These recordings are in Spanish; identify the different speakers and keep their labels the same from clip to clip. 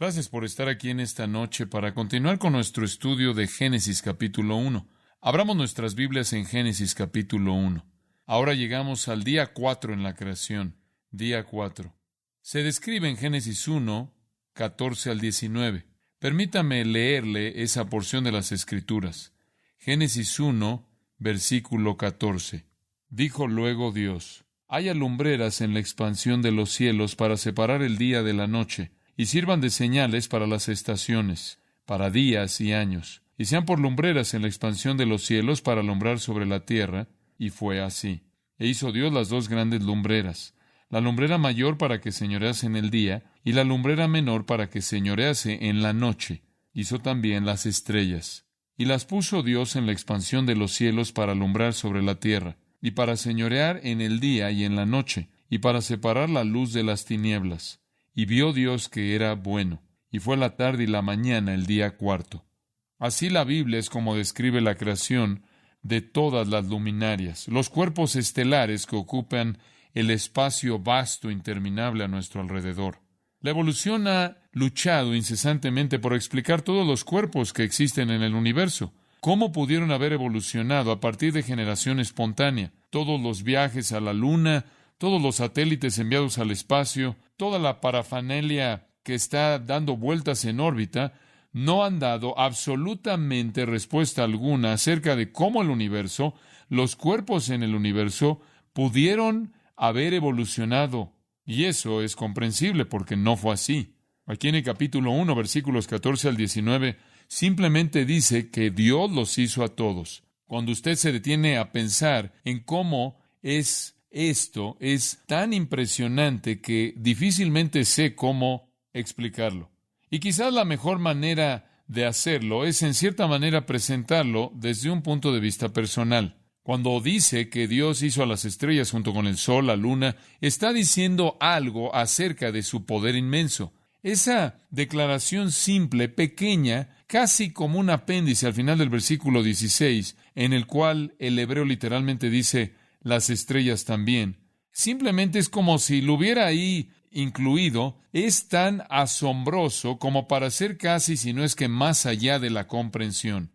Speaker 1: Gracias por estar aquí en esta noche para continuar con nuestro estudio de Génesis capítulo 1. Abramos nuestras Biblias en Génesis capítulo 1. Ahora llegamos al día 4 en la creación. Día 4. Se describe en Génesis 1, 14 al 19. Permítame leerle esa porción de las Escrituras. Génesis 1, versículo 14. Dijo luego Dios: haya lumbreras en la expansión de los cielos para separar el día de la noche, y sirvan de señales para las estaciones, para días y años, y sean por lumbreras en la expansión de los cielos para alumbrar sobre la tierra. Y fue así. E hizo Dios las dos grandes lumbreras, la lumbrera mayor para que señorease en el día, y la lumbrera menor para que señorease en la noche. Hizo también las estrellas, y las puso Dios en la expansión de los cielos para alumbrar sobre la tierra, y para señorear en el día y en la noche, y para separar la luz de las tinieblas. Y vio Dios que era bueno, y fue la tarde y la mañana el día cuarto. Así la Biblia es como describe la creación de todas las luminarias, los cuerpos estelares que ocupan el espacio vasto e interminable a nuestro alrededor. La evolución ha luchado incesantemente por explicar todos los cuerpos que existen en el universo. ¿Cómo pudieron haber evolucionado a partir de generación espontánea? Todos los viajes a la Luna, todos los satélites enviados al espacio, toda la parafernalia que está dando vueltas en órbita, no han dado absolutamente respuesta alguna acerca de cómo el universo, los cuerpos en el universo, pudieron haber evolucionado. Y eso es comprensible porque no fue así. Aquí en el capítulo 1, versículos 14 al 19, simplemente dice que Dios los hizo a todos. Cuando usted se detiene a pensar en cómo esto es tan impresionante que difícilmente sé cómo explicarlo. Y quizás la mejor manera de hacerlo es en cierta manera presentarlo desde un punto de vista personal. Cuando dice que Dios hizo a las estrellas junto con el sol, la luna, está diciendo algo acerca de su poder inmenso. Esa declaración simple, pequeña, casi como un apéndice al final del versículo 16, en el cual el hebreo literalmente dice las estrellas también, simplemente es como si lo hubiera ahí incluido. Es tan asombroso como para ser casi, si no es que más allá de la comprensión.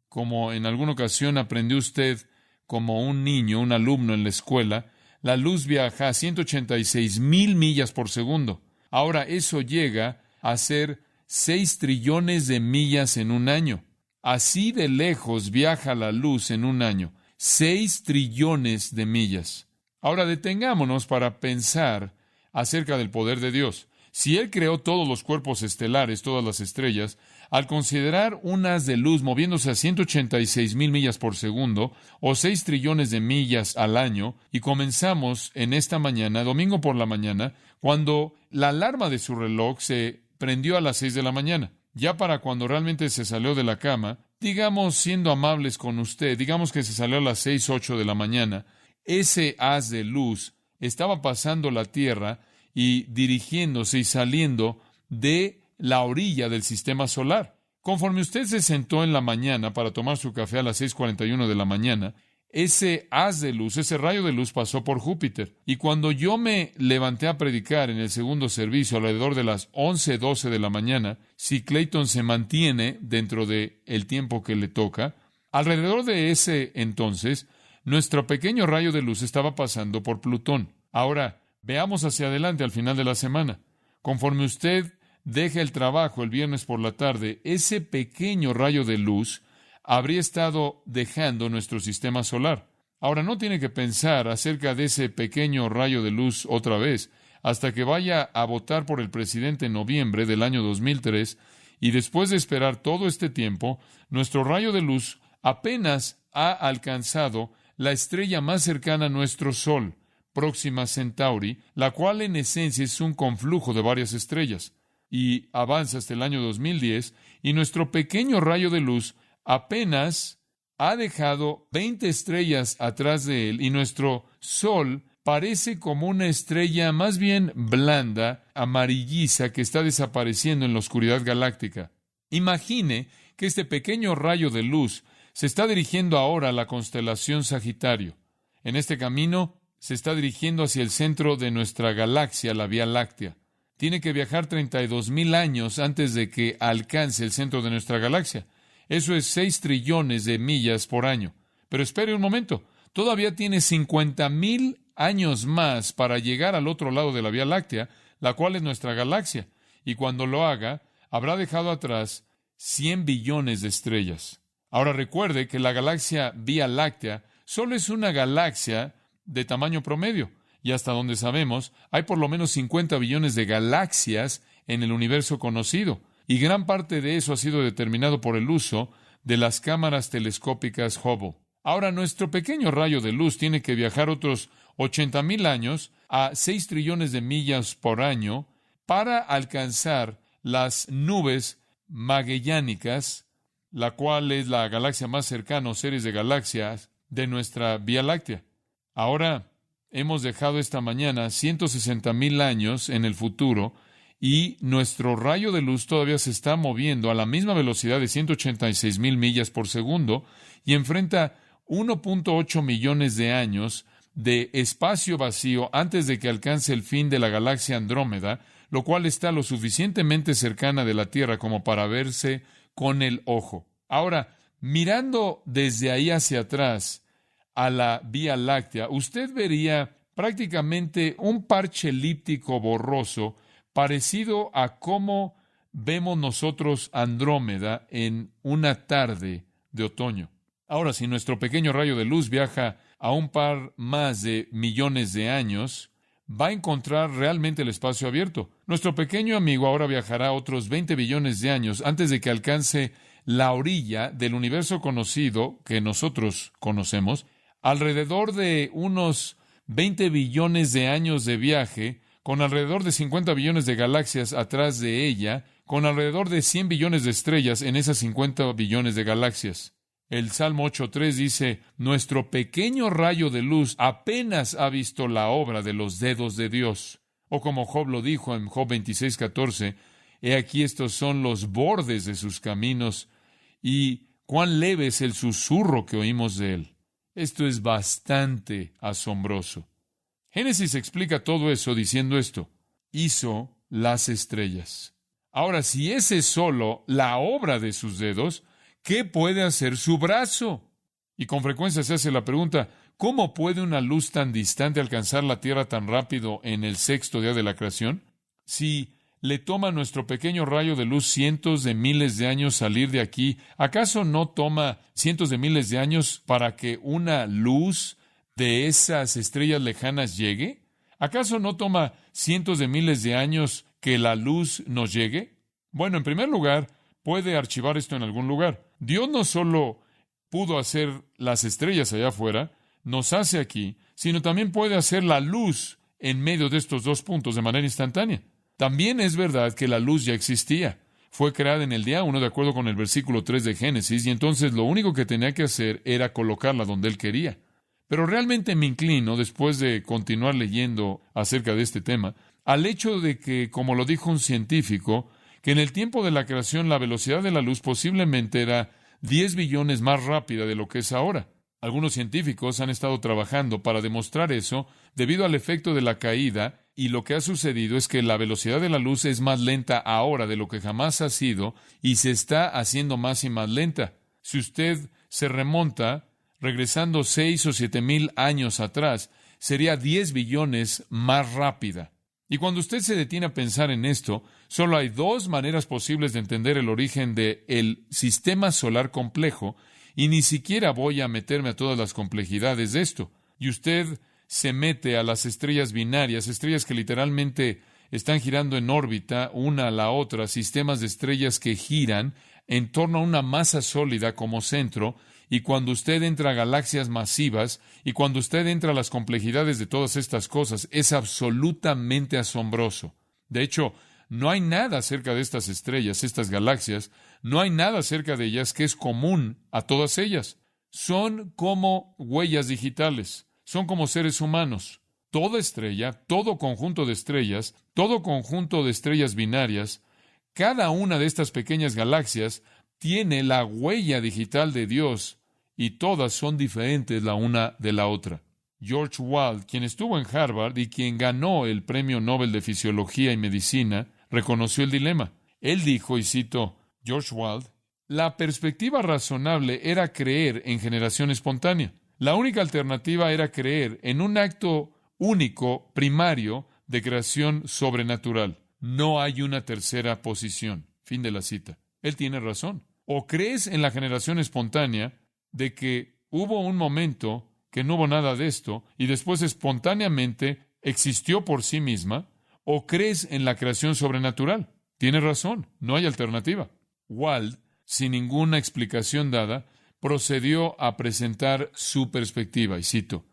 Speaker 1: Como en alguna ocasión aprendió usted como un niño, un alumno en la escuela, la luz viaja a 186,000 millas por segundo. Ahora eso llega a ser 6 trillones de millas en un año. Así de lejos viaja la luz en un año. 6 trillones de millas. Ahora detengámonos para pensar acerca del poder de Dios. Si Él creó todos los cuerpos estelares, todas las estrellas, al considerar un haz de luz moviéndose a 186,000 millas por segundo, o 6 trillones de millas al año, y comenzamos en esta mañana, domingo por la mañana, cuando la alarma de su reloj se prendió a las 6 de la mañana. Ya para cuando realmente se salió de la cama, digamos, siendo amables con usted, digamos que se salió a las 6, 8 de la mañana, ese haz de luz estaba pasando la Tierra y dirigiéndose y saliendo de la orilla del sistema solar. Conforme usted se sentó en la mañana para tomar su café a las 6:41 de la mañana, ese haz de luz, ese rayo de luz pasó por Júpiter. Y cuando yo me levanté a predicar en el segundo servicio alrededor de las 11:12 de la mañana, si Clayton se mantiene dentro de el tiempo que le toca, alrededor de ese entonces, nuestro pequeño rayo de luz estaba pasando por Plutón. Ahora, veamos hacia adelante al final de la semana. Conforme usted deja el trabajo el viernes por la tarde, ese pequeño rayo de luz habría estado dejando nuestro sistema solar. Ahora, no tiene que pensar acerca de ese pequeño rayo de luz otra vez, hasta que vaya a votar por el presidente en noviembre del año 2003, y después de esperar todo este tiempo, nuestro rayo de luz apenas ha alcanzado la estrella más cercana a nuestro Sol, Próxima Centauri, la cual en esencia es un conflujo de varias estrellas, y avanza hasta el año 2010, y nuestro pequeño rayo de luz apenas ha dejado 20 estrellas atrás de él, y nuestro Sol parece como una estrella más bien blanda, amarilliza, que está desapareciendo en la oscuridad galáctica. Imagine que este pequeño rayo de luz se está dirigiendo ahora a la constelación Sagitario. En este camino se está dirigiendo hacia el centro de nuestra galaxia, la Vía Láctea. tiene que viajar 32,000 años antes de que alcance el centro de nuestra galaxia. Eso es 6 trillones de millas por año. Pero espere un momento, todavía tiene 50,000 años más para llegar al otro lado de la Vía Láctea, la cual es nuestra galaxia. Y cuando lo haga, habrá dejado atrás 100 billones de estrellas. Ahora recuerde que la galaxia Vía Láctea solo es una galaxia de tamaño promedio. Y hasta donde sabemos, hay por lo menos 50 billones de galaxias en el universo conocido. Y gran parte de eso ha sido determinado por el uso de las cámaras telescópicas Hubble. Ahora, nuestro pequeño rayo de luz tiene que viajar otros 80,000 años a 6 trillones de millas por año para alcanzar las nubes magellánicas, la cual es la galaxia más cercana o series de galaxias de nuestra Vía Láctea. Ahora, hemos dejado esta mañana 160,000 años en el futuro y nuestro rayo de luz todavía se está moviendo a la misma velocidad de 186,000 millas por segundo y enfrenta 1.8 millones de años de espacio vacío antes de que alcance el fin de la galaxia Andrómeda, lo cual está lo suficientemente cercana de la Tierra como para verse con el ojo. Ahora, mirando desde ahí hacia atrás a la Vía Láctea, usted vería prácticamente un parche elíptico borroso parecido a cómo vemos nosotros Andrómeda en una tarde de otoño. Ahora, si nuestro pequeño rayo de luz viaja a un par más de millones de años, va a encontrar realmente el espacio abierto. Nuestro pequeño amigo ahora viajará otros 20 billones de años antes de que alcance la orilla del universo conocido que nosotros conocemos, alrededor de unos 20 billones de años de viaje, con alrededor de 50 billones de galaxias atrás de ella, con alrededor de 100 billones de estrellas en esas 50 billones de galaxias. El Salmo 8.3 dice, nuestro pequeño rayo de luz apenas ha visto la obra de los dedos de Dios. O como Job lo dijo en Job 26.14, he aquí estos son los bordes de sus caminos, y cuán leve es el susurro que oímos de él. Esto es bastante asombroso. Génesis explica todo eso diciendo esto, hizo las estrellas. Ahora, si esa es solo la obra de sus dedos, ¿qué puede hacer su brazo? Y con frecuencia se hace la pregunta, ¿cómo puede una luz tan distante alcanzar la Tierra tan rápido en el sexto día de la creación? Si le toma a nuestro pequeño rayo de luz cientos de miles de años salir de aquí, ¿acaso no toma cientos de miles de años para que una luz de esas estrellas lejanas llegue? ¿Acaso no toma cientos de miles de años que la luz nos llegue? Bueno, en primer lugar, puede archivar esto en algún lugar. Dios no solo pudo hacer las estrellas allá afuera, nos hace aquí, sino también puede hacer la luz en medio de estos dos puntos de manera instantánea. También es verdad que la luz ya existía. Fue creada en el día 1 de acuerdo con el versículo 3 de Génesis, y entonces lo único que tenía que hacer era colocarla donde Él quería. Pero realmente me inclino, después de continuar leyendo acerca de este tema, al hecho de que, como lo dijo un científico, que en el tiempo de la creación la velocidad de la luz posiblemente era 10 billones más rápida de lo que es ahora. Algunos científicos han estado trabajando para demostrar eso debido al efecto de la caída, y lo que ha sucedido es que la velocidad de la luz es más lenta ahora de lo que jamás ha sido y se está haciendo más y más lenta. Si usted se remonta, regresando 6 o 7 mil años atrás, sería 10 billones más rápida. Y cuando usted se detiene a pensar en esto, solo hay dos maneras posibles de entender el origen del sistema solar complejo, y ni siquiera voy a meterme a todas las complejidades de esto. Y usted se mete a las estrellas binarias, estrellas que literalmente están girando en órbita una a la otra, sistemas de estrellas que giran en torno a una masa sólida como centro, y cuando usted entra a galaxias masivas, y cuando usted entra a las complejidades de todas estas cosas, es absolutamente asombroso. De hecho, no hay nada acerca de estas estrellas, estas galaxias, no hay nada acerca de ellas que es común a todas ellas. Son como huellas digitales, son como seres humanos. Toda estrella, todo conjunto de estrellas, todo conjunto de estrellas binarias, cada una de estas pequeñas galaxias tiene la huella digital de Dios, y todas son diferentes la una de la otra. George Wald, quien estuvo en Harvard y quien ganó el Premio Nobel de Fisiología y Medicina, reconoció el dilema. Él dijo, y cito George Wald, la perspectiva razonable era creer en generación espontánea. La única alternativa era creer en un acto único, primario, de creación sobrenatural. No hay una tercera posición. Fin de la cita. Él tiene razón. O crees en la generación espontánea de que hubo un momento que no hubo nada de esto y después espontáneamente existió por sí misma, o crees en la creación sobrenatural. Tiene razón. No hay alternativa. Wald, sin ninguna explicación dada, procedió a presentar su perspectiva, y cito,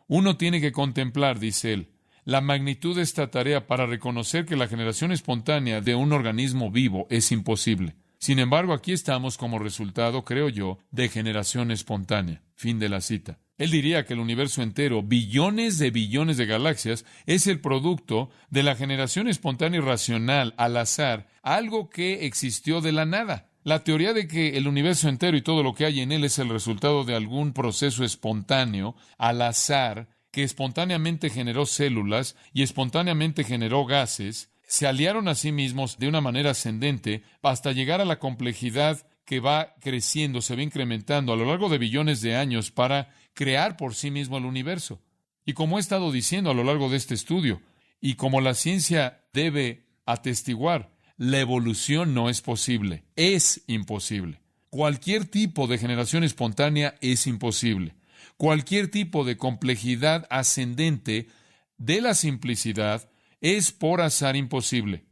Speaker 1: uno tiene que contemplar, dice él, la magnitud de esta tarea para reconocer que la generación espontánea de un organismo vivo es imposible. Sin embargo, aquí estamos como resultado, creo yo, de generación espontánea. Fin de la cita. Él diría que el universo entero, billones de galaxias, es el producto de la generación espontánea y racional, al azar, algo que existió de la nada. La teoría de que el universo entero y todo lo que hay en él es el resultado de algún proceso espontáneo, al azar, que espontáneamente generó células y espontáneamente generó gases, se aliaron a sí mismos de una manera ascendente hasta llegar a la complejidad que va creciendo, se va incrementando a lo largo de billones de años para crear por sí mismo el universo. Y como he estado diciendo a lo largo de este estudio, y como la ciencia debe atestiguar, la evolución no es posible, es imposible. Cualquier tipo de generación espontánea es imposible. Cualquier tipo de complejidad ascendente de la simplicidad es por azar imposible.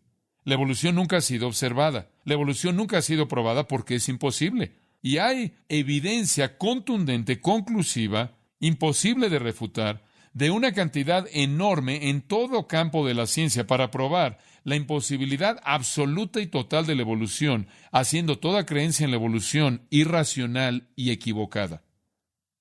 Speaker 1: La evolución nunca ha sido observada. La evolución nunca ha sido probada porque es imposible. Y hay evidencia contundente, conclusiva, imposible de refutar, de una cantidad enorme en todo campo de la ciencia para probar la imposibilidad absoluta y total de la evolución, haciendo toda creencia en la evolución irracional y equivocada.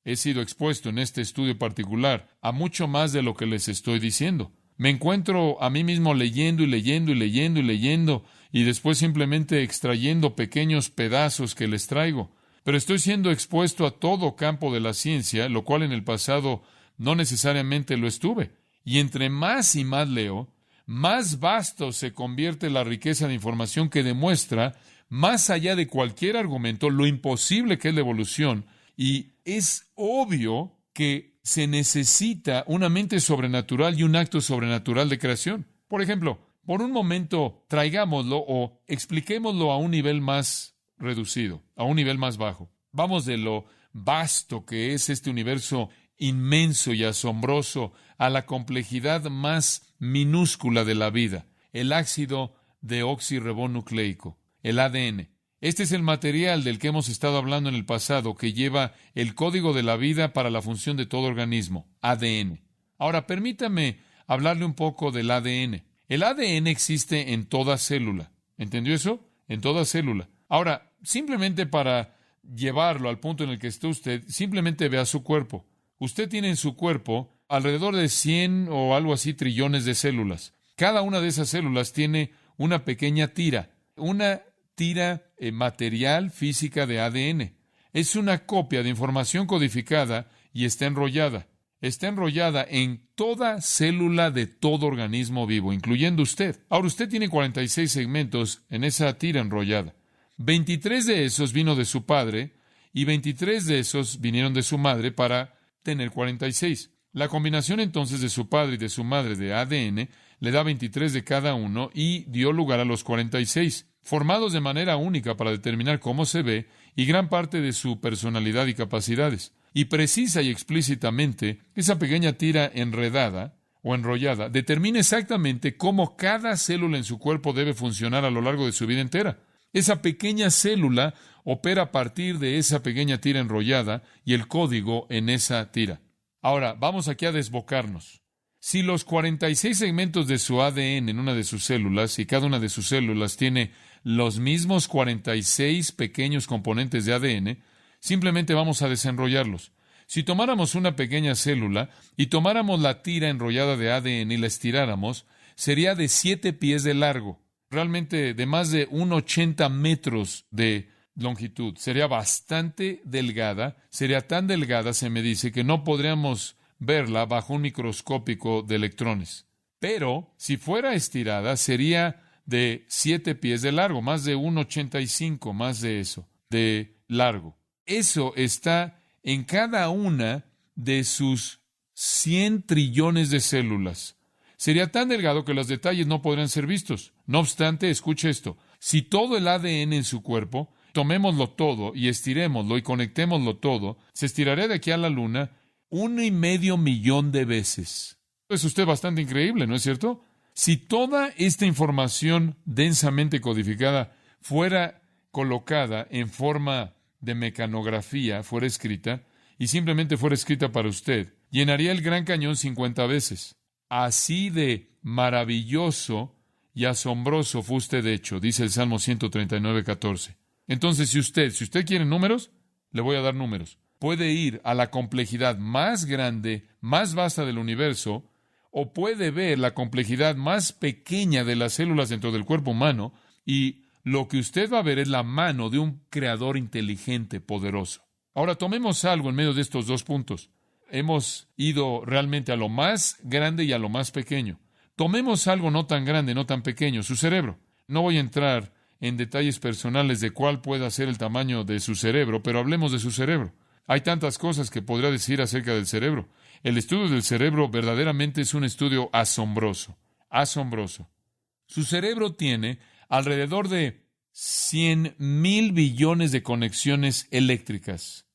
Speaker 1: He sido expuesto en este estudio particular a mucho más de lo que les estoy diciendo. Me encuentro a mí mismo leyendo y leyendo y leyendo y leyendo y después simplemente extrayendo pequeños pedazos que les traigo. Pero estoy siendo expuesto a todo campo de la ciencia, lo cual en el pasado no necesariamente lo estuve. Y entre más y más leo, más vasto se convierte la riqueza de información que demuestra, más allá de cualquier argumento, lo imposible que es la evolución. Y es obvio que se necesita una mente sobrenatural y un acto sobrenatural de creación. Por ejemplo, por un momento traigámoslo o expliquémoslo a un nivel más reducido, a un nivel más bajo. Vamos de lo vasto que es este universo inmenso y asombroso a la complejidad más minúscula de la vida, el ácido deoxirribonucleico, el ADN. Este es el material del que hemos estado hablando en el pasado, que lleva el código de la vida para la función de todo organismo, ADN. Ahora, permítame hablarle un poco del ADN. El ADN existe en toda célula. ¿Entendió eso? En toda célula. Ahora, simplemente para llevarlo al punto en el que está usted, simplemente vea su cuerpo. Usted tiene en su cuerpo alrededor de 100 o algo así trillones de células. Cada una de esas células tiene una pequeña tira material física de ADN. Es una copia de información codificada y está enrollada. Está enrollada en toda célula de todo organismo vivo, incluyendo usted. Ahora, usted tiene 46 segmentos en esa tira enrollada. 23 de esos vino de su padre y 23 de esos vinieron de su madre para tener 46. La combinación entonces de su padre y de su madre de ADN le da 23 de cada uno y dio lugar a los 46, formados de manera única para determinar cómo se ve y gran parte de su personalidad y capacidades. Y precisa y explícitamente, esa pequeña tira enredada o enrollada determina exactamente cómo cada célula en su cuerpo debe funcionar a lo largo de su vida entera. Esa pequeña célula opera a partir de esa pequeña tira enrollada y el código en esa tira. Ahora, vamos aquí a desbocarnos. Si los 46 segmentos de su ADN en una de sus células, y cada una de sus células tiene los mismos 46 pequeños componentes de ADN, simplemente vamos a desenrollarlos. Si tomáramos una pequeña célula y tomáramos la tira enrollada de ADN y la estiráramos, sería de 7 pies de largo, realmente de más de 80 metros de longitud. Sería bastante delgada, sería tan delgada, se me dice, que no podríamos verla bajo un microscópico de electrones. Pero si fuera estirada, sería de 7 pies de largo, más de 1,85, más de eso, de largo. Eso está en cada una de sus 100 trillones de células. Sería tan delgado que los detalles no podrían ser vistos. No obstante, escuche esto. Si todo el ADN en su cuerpo, tomémoslo todo y estirémoslo y conectémoslo todo, se estiraría de aquí a la Luna 1,5 millón de veces. Es usted bastante increíble, ¿no es cierto? Si toda esta información densamente codificada fuera colocada en forma de mecanografía, fuera escrita, y simplemente fuera escrita para usted, llenaría el Gran Cañón 50 veces. Así de maravilloso y asombroso fue usted hecho, dice el Salmo 139:14. Entonces, si usted quiere números, le voy a dar números. Puede ir a la complejidad más grande, más vasta del universo, o puede ver la complejidad más pequeña de las células dentro del cuerpo humano, y lo que usted va a ver es la mano de un creador inteligente, poderoso. Ahora, tomemos algo en medio de estos dos puntos. Hemos ido realmente a lo más grande y a lo más pequeño. Tomemos algo no tan grande, no tan pequeño, su cerebro. No voy a entrar en detalles personales de cuál pueda ser el tamaño de su cerebro, pero hablemos de su cerebro. Hay tantas cosas que podría decir acerca del cerebro. El estudio del cerebro verdaderamente es un estudio asombroso, asombroso. Su cerebro tiene alrededor de 100,000 billones de conexiones eléctricas.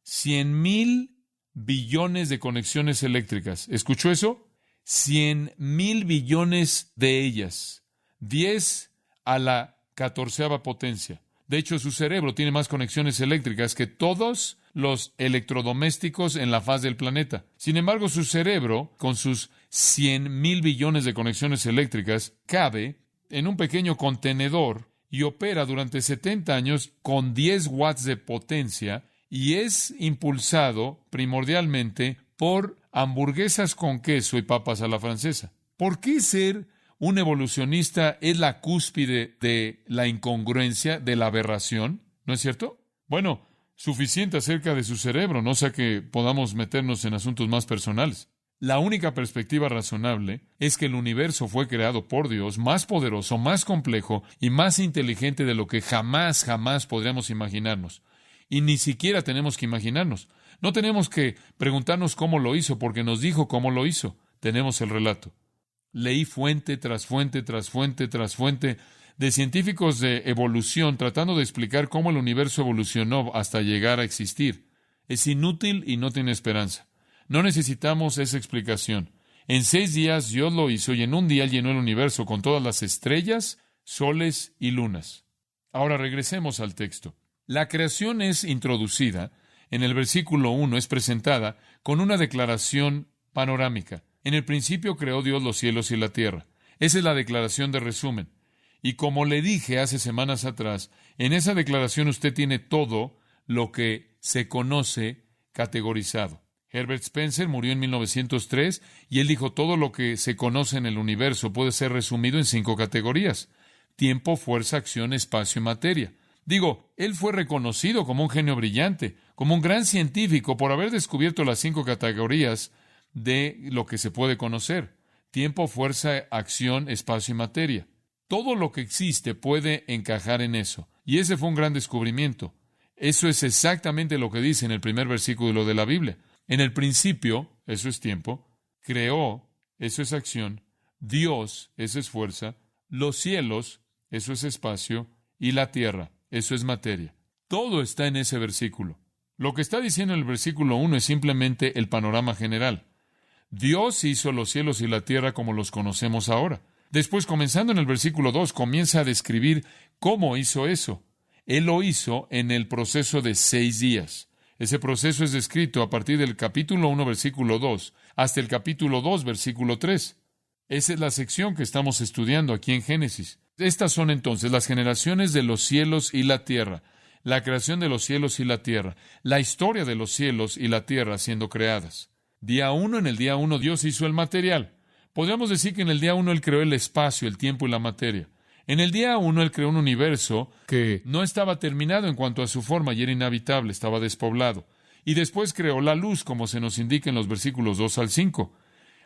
Speaker 1: 100,000 billones de conexiones eléctricas. ¿Escuchó eso? 100,000 billones de ellas. 10 a la 14ª potencia. De hecho, su cerebro tiene más conexiones eléctricas que todos los electrodomésticos en la faz del planeta. Sin embargo, su cerebro, con sus 100,000 billones de conexiones eléctricas, cabe en un pequeño contenedor y opera durante 70 años con 10 watts de potencia y es impulsado primordialmente por hamburguesas con queso y papas a la francesa. ¿Por qué ser un evolucionista es la cúspide de la incongruencia, de la aberración? ¿No es cierto? Bueno, suficiente acerca de su cerebro, no sea que podamos meternos en asuntos más personales. La única perspectiva razonable es que el universo fue creado por Dios, más poderoso, más complejo y más inteligente de lo que jamás podríamos imaginarnos. Y ni siquiera tenemos que imaginarnos. No tenemos que preguntarnos cómo lo hizo, porque nos dijo cómo lo hizo. Tenemos el relato. Leí fuente tras fuente tras fuente tras fuente de científicos de evolución tratando de explicar cómo el universo evolucionó hasta llegar a existir. Es inútil y no tiene esperanza. No necesitamos esa explicación. En 6 días Dios lo hizo y en un día llenó el universo con todas las estrellas, soles y lunas. Ahora regresemos al texto. La creación es introducida. En el versículo 1 es presentada con una declaración panorámica. En el principio creó Dios los cielos y la tierra. Esa es la declaración de resumen. Y como le dije hace semanas atrás, en esa declaración usted tiene todo lo que se conoce categorizado. Herbert Spencer murió en 1903 y él dijo todo lo que se conoce en el universo puede ser resumido en 5 categorías: tiempo, fuerza, acción, espacio y materia. Él fue reconocido como un genio brillante, como un gran científico por haber descubierto las 5 categorías de lo que se puede conocer: tiempo, fuerza, acción, espacio y materia. Todo lo que existe puede encajar en eso. Y ese fue un gran descubrimiento. Eso es exactamente lo que dice en el primer versículo de la Biblia. En el principio, eso es tiempo, creó, eso es acción, Dios, eso es fuerza, los cielos, eso es espacio, y la tierra, eso es materia. Todo está en ese versículo. Lo que está diciendo en el versículo 1 es simplemente el panorama general. Dios hizo los cielos y la tierra como los conocemos ahora. Después, comenzando en el versículo 2, comienza a describir cómo hizo eso. Él lo hizo en el proceso de 6 días. Ese proceso es descrito a partir del capítulo 1, versículo 2, hasta el capítulo 2, versículo 3. Esa es la sección que estamos estudiando aquí en Génesis. Estas son entonces las generaciones de los cielos y la tierra, la creación de los cielos y la tierra, la historia de los cielos y la tierra siendo creadas. Día 1, en el día 1 Dios hizo el material. Podríamos decir que en el día 1 Él creó el espacio, el tiempo y la materia. En el día 1 Él creó un universo que no estaba terminado en cuanto a su forma y era inhabitable, estaba despoblado. Y después creó la luz, como se nos indica en los versículos 2 al 5.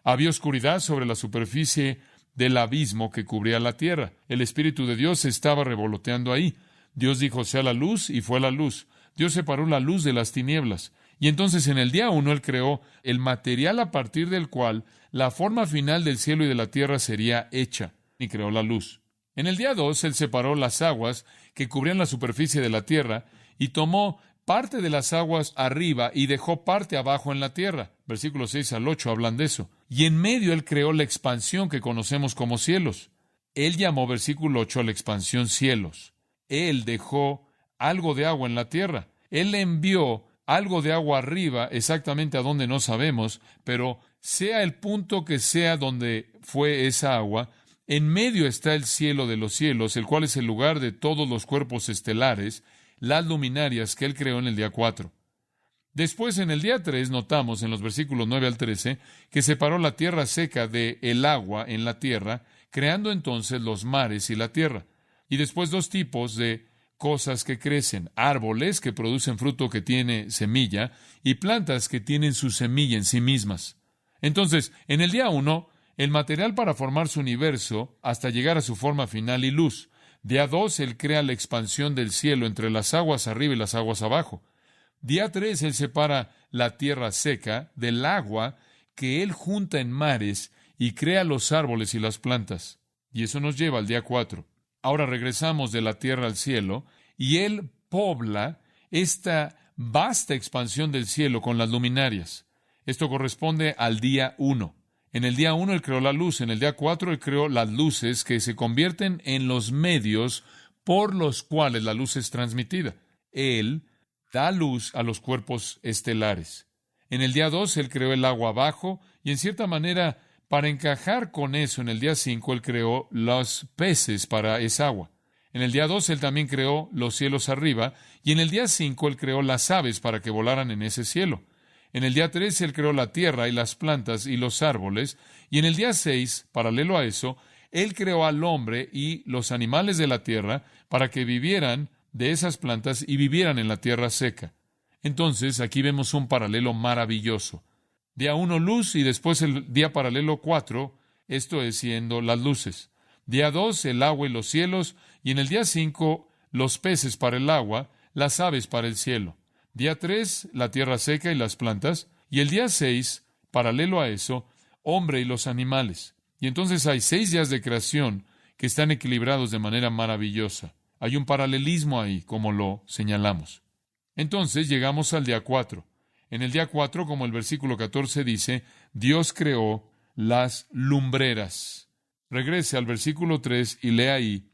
Speaker 1: Había oscuridad sobre la superficie del abismo que cubría la tierra. El Espíritu de Dios estaba revoloteando ahí. Dios dijo, sea la luz, y fue la luz. Dios separó la luz de las tinieblas. Y entonces en el día 1 Él creó el material a partir del cual la forma final del cielo y de la tierra sería hecha, y creó la luz. En el día 2 Él separó las aguas que cubrían la superficie de la tierra y tomó parte de las aguas arriba y dejó parte abajo en la tierra. Versículos 6 al 8 hablan de eso. Y en medio Él creó la expansión que conocemos como cielos. Él llamó, versículo 8, a la expansión cielos. Él dejó algo de agua en la tierra. Él envió algo de agua arriba, exactamente a donde no sabemos, pero sea el punto que sea donde fue esa agua, en medio está el cielo de los cielos, el cual es el lugar de todos los cuerpos estelares, las luminarias que Él creó en el día 4. Después, en el día 3, notamos en los versículos 9 al 13, que separó la tierra seca de el agua en la tierra, creando entonces los mares y la tierra. Y después 2 tipos de cosas que crecen, árboles que producen fruto que tiene semilla y plantas que tienen su semilla en sí mismas. Entonces, en el día 1, el material para formar su universo hasta llegar a su forma final y luz. Día 2, Él crea la expansión del cielo entre las aguas arriba y las aguas abajo. Día 3, Él separa la tierra seca del agua que Él junta en mares y crea los árboles y las plantas. Y eso nos lleva al día 4. Ahora regresamos de la tierra al cielo y Él pobla esta vasta expansión del cielo con las luminarias. Esto corresponde al día 1. En el día 1 Él creó la luz, en el día 4 Él creó las luces que se convierten en los medios por los cuales la luz es transmitida. Él da luz a los cuerpos estelares. En el día 2 Él creó el agua abajo y en cierta manera, para encajar con eso, en el día 5 Él creó los peces para esa agua. En el día 2 Él también creó los cielos arriba y en el día 5 Él creó las aves para que volaran en ese cielo. En el día 3 Él creó la tierra y las plantas y los árboles, y en el día 6, paralelo a eso, Él creó al hombre y los animales de la tierra para que vivieran de esas plantas y vivieran en la tierra seca. Entonces, aquí vemos un paralelo maravilloso. Día 1, luz, y después el día paralelo 4, esto es siendo las luces. Día 2, el agua y los cielos, y en el día 5, los peces para el agua, las aves para el cielo. Día 3, la tierra seca y las plantas. Y el día 6, paralelo a eso, hombre y los animales. Y entonces hay 6 días de creación que están equilibrados de manera maravillosa. Hay un paralelismo ahí, como lo señalamos. Entonces llegamos al día 4. En el día 4, como el versículo 14 dice, Dios creó las lumbreras. Regrese al versículo 3 y lea ahí,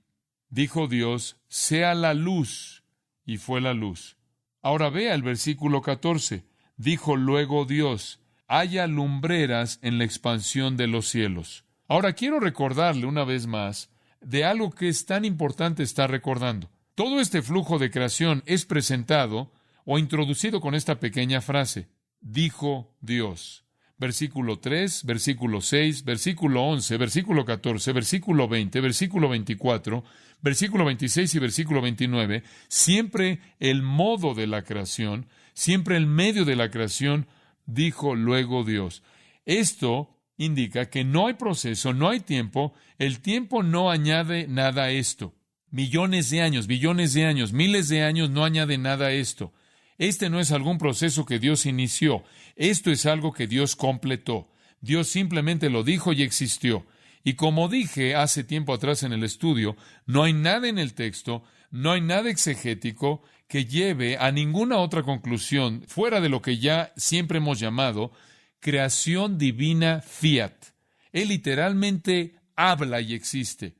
Speaker 1: dijo Dios, sea la luz, y fue la luz. Ahora vea el versículo 14. Dijo luego Dios, haya lumbreras en la expansión de los cielos. Ahora quiero recordarle una vez más de algo que es tan importante estar recordando. Todo este flujo de creación es presentado o introducido con esta pequeña frase, dijo Dios. Versículo 3, versículo 6, versículo 11, versículo 14, versículo 20, versículo 24, versículo 26 y versículo 29, siempre el modo de la creación, siempre el medio de la creación, dijo luego Dios. Esto indica que no hay proceso, no hay tiempo, el tiempo no añade nada a esto. Millones de años, billones de años, miles de años no añade nada a esto. Este no es algún proceso que Dios inició. Esto es algo que Dios completó. Dios simplemente lo dijo y existió. Y como dije hace tiempo atrás en el estudio, no hay nada en el texto, no hay nada exegético que lleve a ninguna otra conclusión fuera de lo que ya siempre hemos llamado creación divina fiat. Él literalmente habla y existe.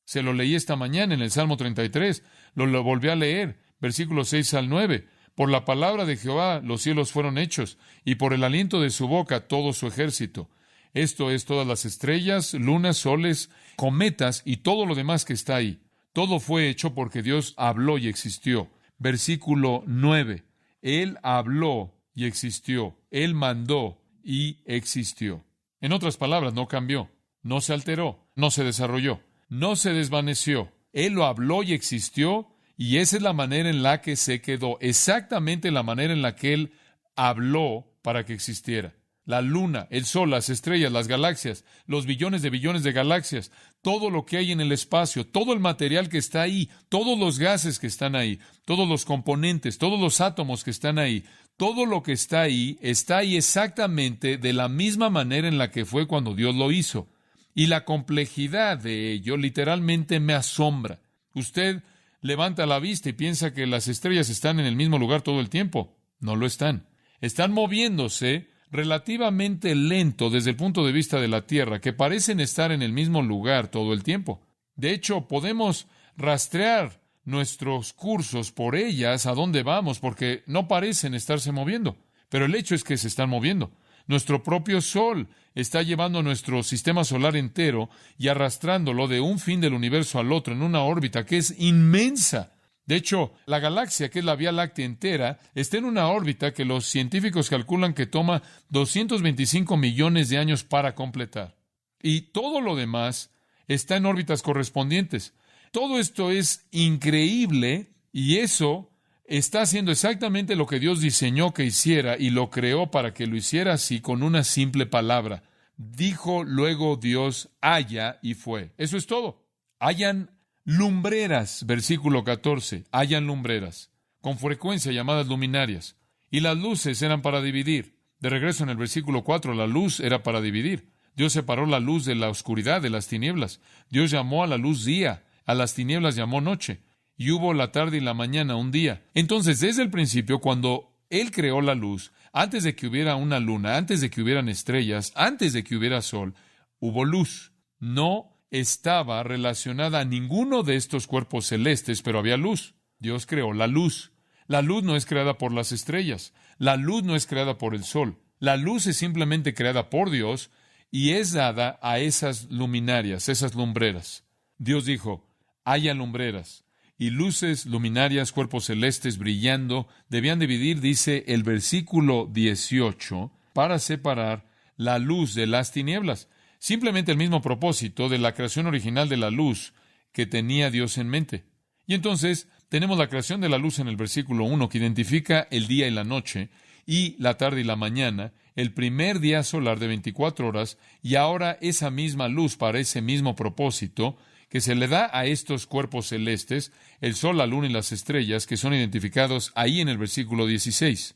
Speaker 1: Se lo leí esta mañana en el Salmo 33, lo volví a leer, versículos 6 al 9. Por la palabra de Jehová los cielos fueron hechos, y por el aliento de su boca todo su ejército. Esto es todas las estrellas, lunas, soles, cometas y todo lo demás que está ahí. Todo fue hecho porque Dios habló y existió. Versículo 9. Él habló y existió. Él mandó y existió. En otras palabras, no cambió, no se alteró, no se desarrolló, no se desvaneció. Él lo habló y existió. Y esa es la manera en la que se quedó, exactamente la manera en la que Él habló para que existiera. La luna, el sol, las estrellas, las galaxias, los billones de galaxias, todo lo que hay en el espacio, todo el material que está ahí, todos los gases que están ahí, todos los componentes, todos los átomos que están ahí, todo lo que está ahí exactamente de la misma manera en la que fue cuando Dios lo hizo. Y la complejidad de ello literalmente me asombra. Usted levanta la vista y piensa que las estrellas están en el mismo lugar todo el tiempo. No lo están. Están moviéndose relativamente lento desde el punto de vista de la Tierra, que parecen estar en el mismo lugar todo el tiempo. De hecho, podemos rastrear nuestros cursos por ellas a dónde vamos, porque no parecen estarse moviendo. Pero el hecho es que se están moviendo. Nuestro propio Sol está llevando nuestro sistema solar entero y arrastrándolo de un fin del universo al otro en una órbita que es inmensa. De hecho, la galaxia, que es la Vía Láctea entera, está en una órbita que los científicos calculan que toma 225 millones de años para completar. Y todo lo demás está en órbitas correspondientes. Todo esto es increíble y eso está haciendo exactamente lo que Dios diseñó que hiciera y lo creó para que lo hiciera así con una simple palabra. Dijo luego Dios, haya, y fue. Eso es todo. Hayan lumbreras, versículo 14, hayan lumbreras, con frecuencia llamadas luminarias. Y las luces eran para dividir. De regreso en el versículo 4, la luz era para dividir. Dios separó la luz de la oscuridad, de las tinieblas. Dios llamó a la luz día, a las tinieblas llamó noche. Y hubo la tarde y la mañana un día. Entonces, desde el principio, cuando Él creó la luz, antes de que hubiera una luna, antes de que hubieran estrellas, antes de que hubiera sol, hubo luz. No estaba relacionada a ninguno de estos cuerpos celestes, pero había luz. Dios creó la luz. La luz no es creada por las estrellas. La luz no es creada por el sol. La luz es simplemente creada por Dios y es dada a esas luminarias, esas lumbreras. Dios dijo, haya lumbreras. Y luces, luminarias, cuerpos celestes brillando, debían dividir, dice el versículo 18, para separar la luz de las tinieblas. Simplemente el mismo propósito de la creación original de la luz que tenía Dios en mente. Y entonces tenemos la creación de la luz en el versículo 1, que identifica el día y la noche, y la tarde y la mañana, el primer día solar de 24 horas, y ahora esa misma luz para ese mismo propósito que se le da a estos cuerpos celestes, el sol, la luna y las estrellas, que son identificados ahí en el versículo 16.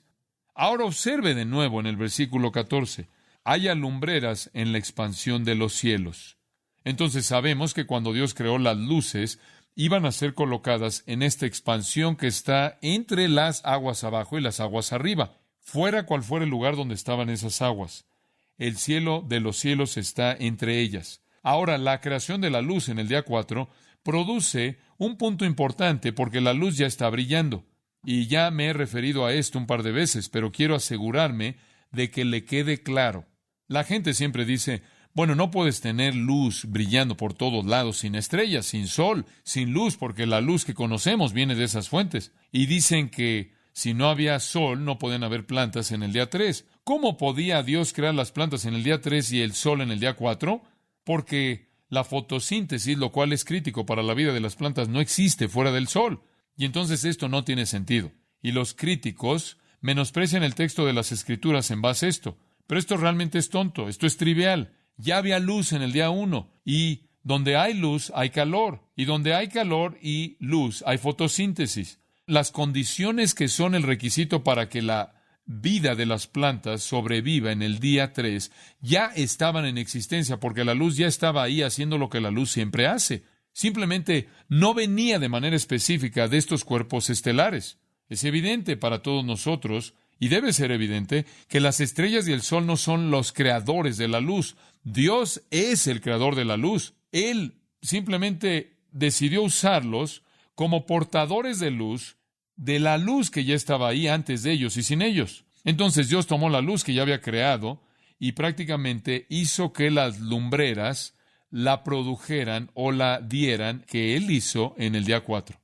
Speaker 1: Ahora observe de nuevo en el versículo 14. Haya lumbreras en la expansión de los cielos. Entonces sabemos que cuando Dios creó las luces, iban a ser colocadas en esta expansión que está entre las aguas abajo y las aguas arriba, fuera cual fuera el lugar donde estaban esas aguas. El cielo de los cielos está entre ellas. Ahora, la creación de la luz en el día 4 produce un punto importante porque la luz ya está brillando. Y ya me he referido a esto un par de veces, pero quiero asegurarme de que le quede claro. La gente siempre dice, bueno, no puedes tener luz brillando por todos lados sin estrellas, sin sol, sin luz, porque la luz que conocemos viene de esas fuentes. Y dicen que si no había sol, no pueden haber plantas en el día 3. ¿Cómo podía Dios crear las plantas en el día 3 y el sol en el día 4? Porque la fotosíntesis, lo cual es crítico para la vida de las plantas, no existe fuera del sol. Y entonces esto no tiene sentido. Y los críticos menosprecian el texto de las Escrituras en base a esto. Pero esto realmente es tonto, esto es trivial. Ya había luz en el día 1, y donde hay luz hay calor, y donde hay calor y luz hay fotosíntesis. Las condiciones que son el requisito para que la vida de las plantas sobreviva en el día 3 ya estaban en existencia, porque la luz ya estaba ahí haciendo lo que la luz siempre hace. Simplemente no venía de manera específica de estos cuerpos estelares. Es evidente para todos nosotros, y debe ser evidente, que las estrellas y el sol no son los creadores de la luz. Dios es el creador de la luz. Él simplemente decidió usarlos como portadores de la luz que ya estaba ahí antes de ellos y sin ellos. Entonces Dios tomó la luz que ya había creado y prácticamente hizo que las lumbreras la produjeran o la dieran que Él hizo en el día 4.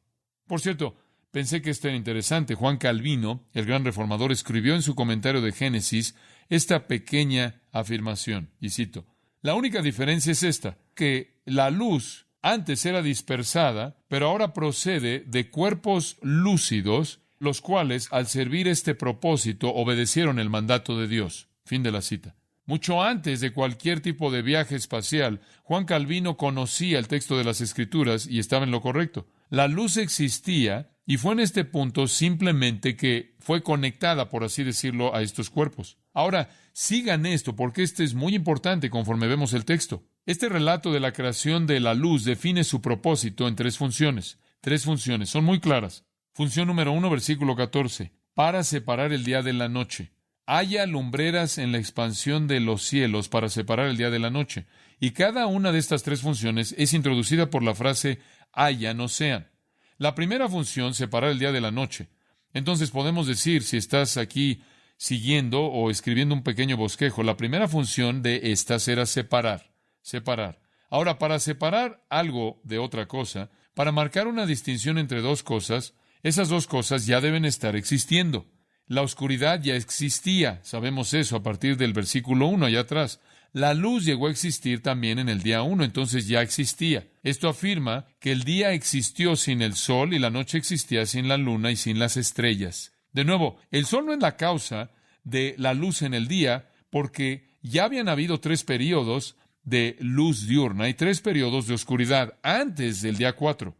Speaker 1: Por cierto, pensé que esto era interesante. Juan Calvino, el gran reformador, escribió en su comentario de Génesis esta pequeña afirmación, y cito, la única diferencia es esta, que la luz antes era dispersada, pero ahora procede de cuerpos lúcidos los cuales, al servir este propósito, obedecieron el mandato de Dios. Fin de la cita. Mucho antes de cualquier tipo de viaje espacial, Juan Calvino conocía el texto de las Escrituras y estaba en lo correcto. La luz existía y fue en este punto simplemente que fue conectada, por así decirlo, a estos cuerpos. Ahora, sigan esto porque este es muy importante conforme vemos el texto. Este relato de la creación de la luz define su propósito en tres funciones. Tres funciones, son muy claras. Función número 1, versículo 14. Para separar el día de la noche. Haya lumbreras en la expansión de los cielos para separar el día de la noche. Y cada una de estas tres funciones es introducida por la frase haya, no sean. La primera función, separar el día de la noche. Entonces podemos decir, si estás aquí siguiendo o escribiendo un pequeño bosquejo, la primera función de estas era separar. Separar. Ahora, para separar algo de otra cosa, para marcar una distinción entre dos cosas, esas dos cosas ya deben estar existiendo. La oscuridad ya existía, sabemos eso a partir del versículo 1 allá atrás. La luz llegó a existir también en el día 1, entonces ya existía. Esto afirma que el día existió sin el sol y la noche existía sin la luna y sin las estrellas. De nuevo, el sol no es la causa de la luz en el día, porque ya habían habido 3 períodos de luz diurna y 3 períodos de oscuridad antes del día 4.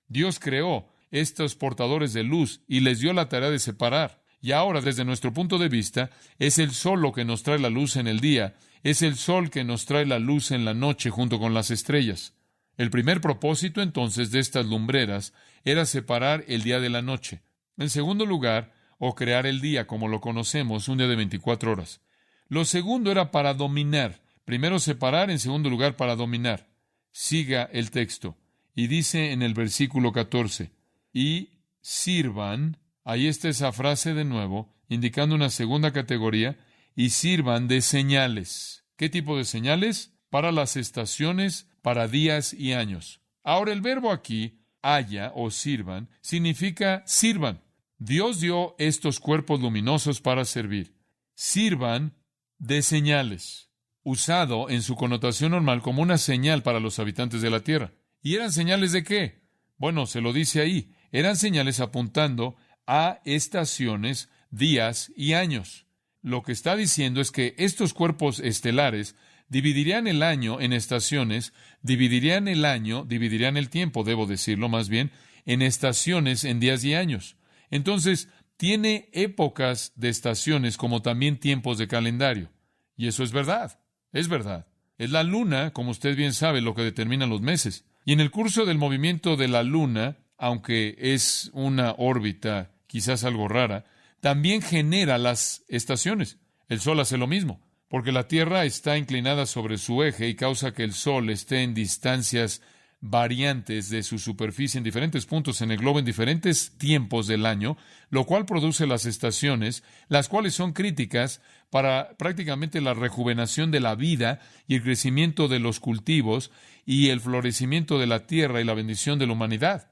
Speaker 1: Dios creó estos portadores de luz y les dio la tarea de separar. Y ahora, desde nuestro punto de vista, es el sol lo que nos trae la luz en el día, es el sol que nos trae la luz en la noche junto con las estrellas. El primer propósito, entonces, de estas lumbreras era separar el día de la noche. En segundo lugar, o crear el día, como lo conocemos, un día de 24 horas. Lo segundo era para dominar. Primero separar, en segundo lugar para dominar. Siga el texto. Y dice en el versículo 14, y sirvan. Ahí está esa frase de nuevo, indicando una segunda categoría, y sirvan de señales. ¿Qué tipo de señales? Para las estaciones, para días y años. Ahora, el verbo aquí, haya o sirvan, significa sirvan. Dios dio estos cuerpos luminosos para servir. Sirvan de señales, usado en su connotación normal como una señal para los habitantes de la tierra. ¿Y eran señales de qué? Bueno, se lo dice ahí. Eran señales apuntando a estaciones, días y años. Lo que está diciendo es que estos cuerpos estelares dividirían el año en estaciones, dividirían el tiempo, debo decirlo más bien, en estaciones, en días y años. Entonces, tiene épocas de estaciones como también tiempos de calendario. Y eso es verdad, es verdad. Es la luna, como usted bien sabe, lo que determina los meses. Y en el curso del movimiento de la luna, aunque es una órbita quizás algo rara, también genera las estaciones. El Sol hace lo mismo, porque la Tierra está inclinada sobre su eje y causa que el Sol esté en distancias variantes de su superficie en diferentes puntos en el globo en diferentes tiempos del año, lo cual produce las estaciones, las cuales son críticas para prácticamente la rejuvenación de la vida y el crecimiento de los cultivos y el florecimiento de la tierra y la bendición de la humanidad.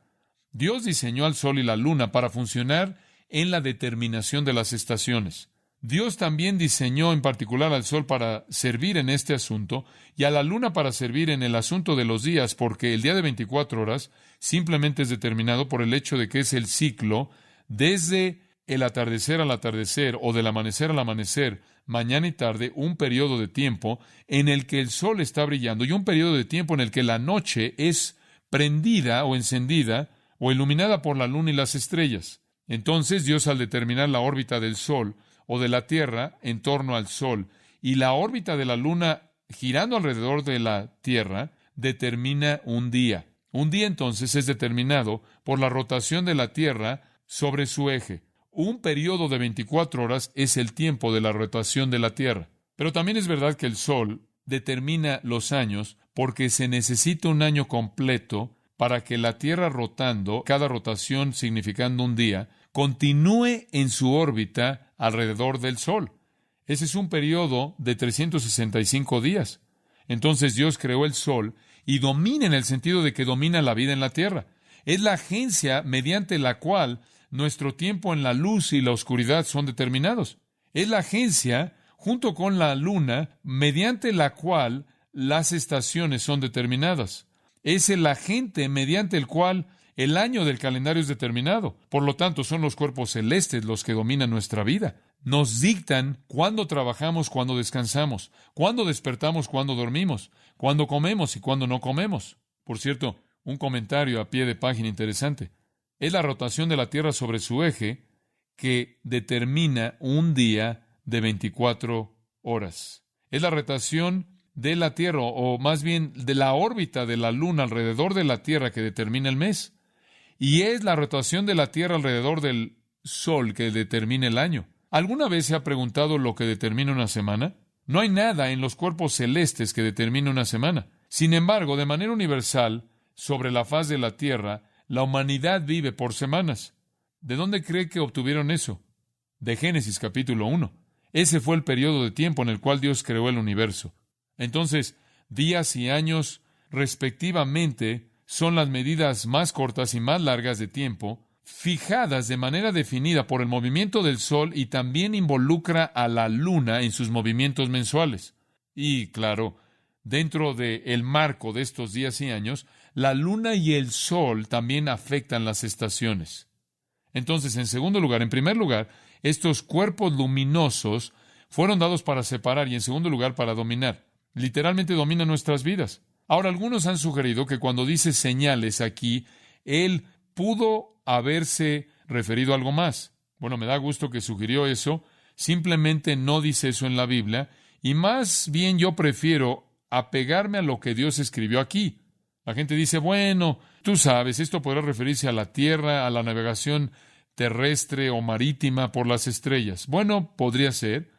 Speaker 1: Dios diseñó al sol y la luna para funcionar en la determinación de las estaciones. Dios también diseñó en particular al sol para servir en este asunto y a la luna para servir en el asunto de los días, porque el día de 24 horas simplemente es determinado por el hecho de que es el ciclo desde el atardecer al atardecer o del amanecer al amanecer, mañana y tarde, un periodo de tiempo en el que el sol está brillando y un periodo de tiempo en el que la noche es prendida o encendida o iluminada por la luna y las estrellas. Entonces Dios, al determinar la órbita del sol o de la Tierra en torno al Sol, y la órbita de la Luna girando alrededor de la Tierra, determina un día. Un día entonces es determinado por la rotación de la Tierra sobre su eje. Un periodo de 24 horas es el tiempo de la rotación de la Tierra. Pero también es verdad que el Sol determina los años porque se necesita un año completo para que la Tierra rotando, cada rotación significando un día, continúe en su órbita alrededor del Sol. Ese es un periodo de 365 días. Entonces Dios creó el Sol y domina en el sentido de que domina la vida en la Tierra. Es la agencia mediante la cual nuestro tiempo en la luz y la oscuridad son determinados. Es la agencia, junto con la luna, mediante la cual las estaciones son determinadas. Es el agente mediante el cual El año del calendario es determinado. Por lo tanto, son los cuerpos celestes los que dominan nuestra vida. Nos dictan cuándo trabajamos, cuándo descansamos, cuándo despertamos, cuándo dormimos, cuándo comemos y cuándo no comemos. Por cierto, un comentario a pie de página interesante. Es la rotación de la Tierra sobre su eje que determina un día de 24 horas. Es la rotación de la Tierra, o más bien de la órbita de la Luna alrededor de la Tierra que determina el mes. Y es la rotación de la Tierra alrededor del Sol que determina el año. ¿Alguna vez se ha preguntado lo que determina una semana? No hay nada en los cuerpos celestes que determine una semana. Sin embargo, de manera universal, sobre la faz de la Tierra, la humanidad vive por semanas. ¿De dónde cree que obtuvieron eso? De Génesis capítulo 1. Ese fue el periodo de tiempo en el cual Dios creó el universo. Entonces, días y años, respectivamente, son las medidas más cortas y más largas de tiempo, fijadas de manera definida por el movimiento del Sol, y también involucra a la Luna en sus movimientos mensuales. Y, claro, dentro del marco de estos días y años, la Luna y el Sol también afectan las estaciones. Entonces, en primer lugar, estos cuerpos luminosos fueron dados para separar y, en segundo lugar, para dominar. Literalmente dominan nuestras vidas. Ahora, algunos han sugerido que cuando dice señales aquí, él pudo haberse referido a algo más. Bueno, me da gusto que sugirió eso. Simplemente no dice eso en la Biblia, y más bien yo prefiero apegarme a lo que Dios escribió aquí. La gente dice, bueno, tú sabes, esto podrá referirse a la tierra, a la navegación terrestre o marítima por las estrellas. Bueno, podría ser.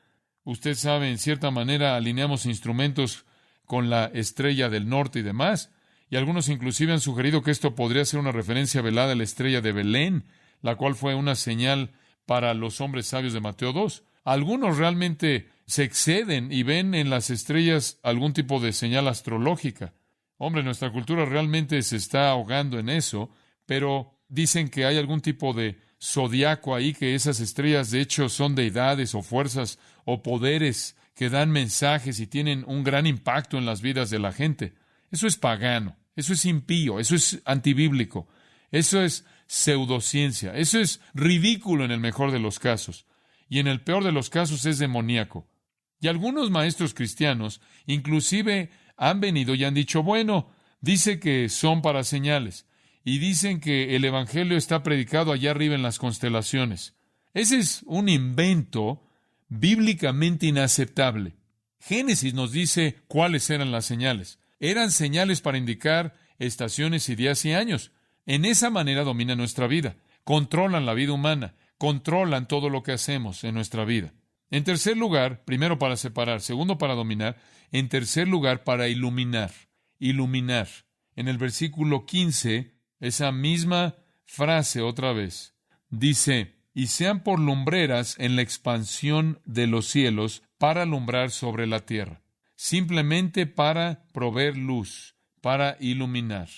Speaker 1: Usted sabe, en cierta manera alineamos instrumentos con la estrella del norte y demás, y algunos inclusive han sugerido que esto podría ser una referencia velada a la estrella de Belén, la cual fue una señal para los hombres sabios de Mateo 2. Algunos realmente se exceden y ven en las estrellas algún tipo de señal astrológica. Hombre, nuestra cultura realmente se está ahogando en eso, pero dicen que hay algún tipo de zodiaco ahí, que esas estrellas de hecho son deidades o fuerzas o poderes que dan mensajes y tienen un gran impacto en las vidas de la gente. Eso es pagano, eso es impío, eso es antibíblico, eso es pseudociencia, eso es ridículo en el mejor de los casos, y en el peor de los casos es demoníaco. Y algunos maestros cristianos inclusive han venido y han dicho, bueno, dice que son para señales, y dicen que el Evangelio está predicado allá arriba en las constelaciones. Ese es un invento bíblicamente inaceptable. Génesis nos dice cuáles eran las señales. Eran señales para indicar estaciones y días y años. En esa manera dominan nuestra vida. Controlan la vida humana. Controlan todo lo que hacemos en nuestra vida. En tercer lugar, primero para separar, segundo para dominar, en tercer lugar para iluminar. Iluminar. En el versículo 15, esa misma frase otra vez, dice, y sean por lumbreras en la expansión de los cielos para alumbrar sobre la tierra. Simplemente para proveer luz, para iluminar,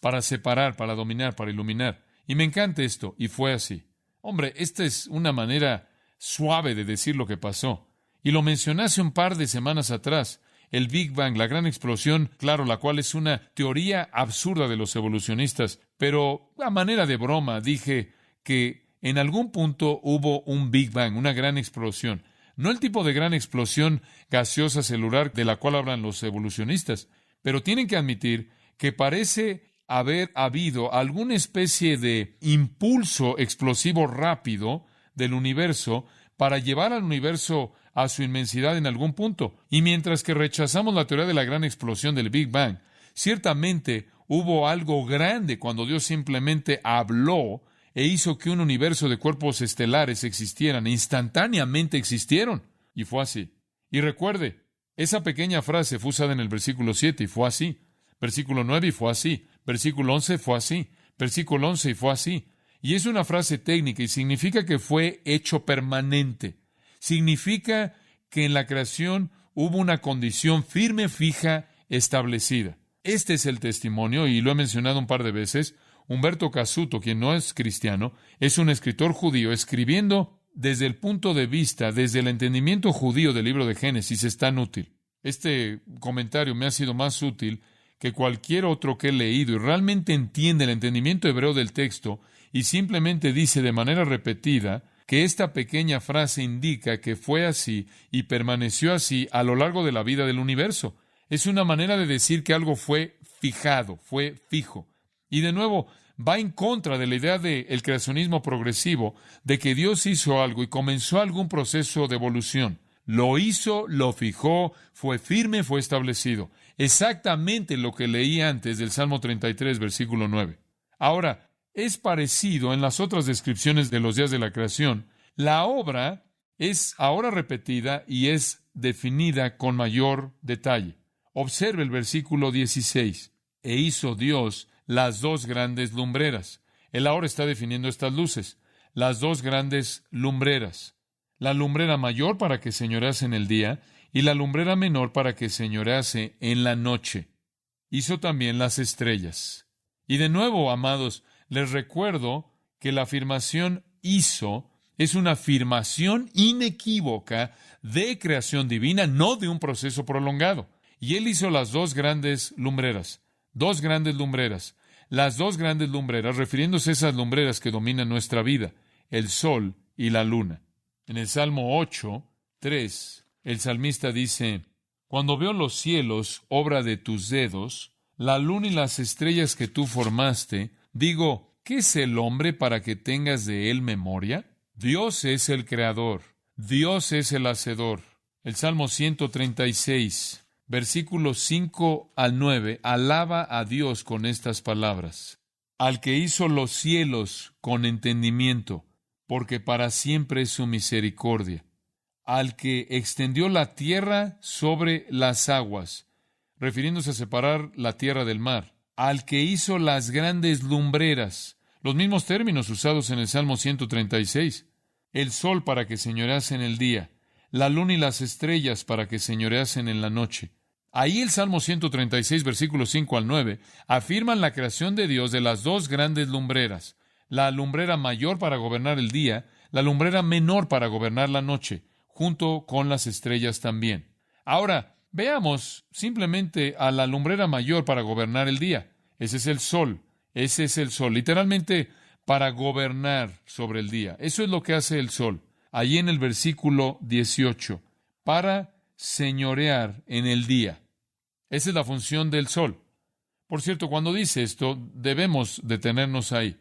Speaker 1: para separar, para dominar, para iluminar. Y me encanta esto, y fue así. Hombre, esta es una manera suave de decir lo que pasó. Y lo mencioné hace un par de semanas atrás. El Big Bang, la gran explosión, claro, la cual es una teoría absurda de los evolucionistas, pero a manera de broma dije que en algún punto hubo un Big Bang, una gran explosión. No el tipo de gran explosión gaseosa celular de la cual hablan los evolucionistas, pero tienen que admitir que parece haber habido alguna especie de impulso explosivo rápido del universo para llevar al universo a su inmensidad en algún punto. Y mientras que rechazamos la teoría de la gran explosión del Big Bang, ciertamente hubo algo grande cuando Dios simplemente habló e hizo que un universo de cuerpos estelares existieran, instantáneamente existieron. Y fue así. Y recuerde, esa pequeña frase fue usada en el versículo 7 y fue así. Versículo 9 y fue así. Versículo 11 fue así. Versículo 11 y fue así. Y es una frase técnica y significa que fue hecho permanente. Significa que en la creación hubo una condición firme, fija, establecida. Este es el testimonio, y lo he mencionado un par de veces. Humberto Cassuto, quien no es cristiano, es un escritor judío escribiendo desde el punto de vista, desde el entendimiento judío del libro de Génesis. Es tan útil. Este comentario me ha sido más útil que cualquier otro que he leído y realmente entiende el entendimiento hebreo del texto y simplemente dice de manera repetida que esta pequeña frase indica que fue así y permaneció así a lo largo de la vida del universo. Es una manera de decir que algo fue fijado, fue fijo. Y de nuevo, va en contra de la idea del creacionismo progresivo, de que Dios hizo algo y comenzó algún proceso de evolución. Lo hizo, lo fijó, fue firme, fue establecido. Exactamente lo que leí antes del Salmo 33, versículo 9. Ahora, es parecido en las otras descripciones de los días de la creación. La obra es ahora repetida y es definida con mayor detalle. Observe el versículo 16. E hizo Dios las dos grandes lumbreras. Él ahora está definiendo estas luces. Las dos grandes lumbreras. La lumbrera mayor para que señorease en el día y la lumbrera menor para que señorease en la noche. Hizo también las estrellas. Y de nuevo, amados, les recuerdo que la afirmación hizo es una afirmación inequívoca de creación divina, no de un proceso prolongado. Y Él hizo las dos grandes lumbreras. Dos grandes lumbreras. Las dos grandes lumbreras, refiriéndose a esas lumbreras que dominan nuestra vida, el sol y la luna. En el Salmo 8, 3, el salmista dice, cuando veo los cielos, obra de tus dedos, la luna y las estrellas que tú formaste, digo, ¿qué es el hombre para que tengas de él memoria? Dios es el creador, Dios es el hacedor. El Salmo 136, versículos 5 al 9, alaba a Dios con estas palabras. Al que hizo los cielos con entendimiento, porque para siempre es su misericordia. Al que extendió la tierra sobre las aguas, refiriéndose a separar la tierra del mar. Al que hizo las grandes lumbreras, los mismos términos usados en el Salmo 136. El sol para que señorease en el día, la luna y las estrellas para que señoreasen en la noche. Ahí el Salmo 136, versículos 5 al 9, afirman la creación de Dios de las dos grandes lumbreras, la lumbrera mayor para gobernar el día, la lumbrera menor para gobernar la noche, junto con las estrellas también. Ahora, veamos simplemente a la lumbrera mayor para gobernar el día. Ese es el sol, literalmente para gobernar sobre el día. Eso es lo que hace el sol. Allí en el versículo 18, para señorear en el día. Esa es la función del sol. Por cierto, cuando dice esto, debemos detenernos ahí.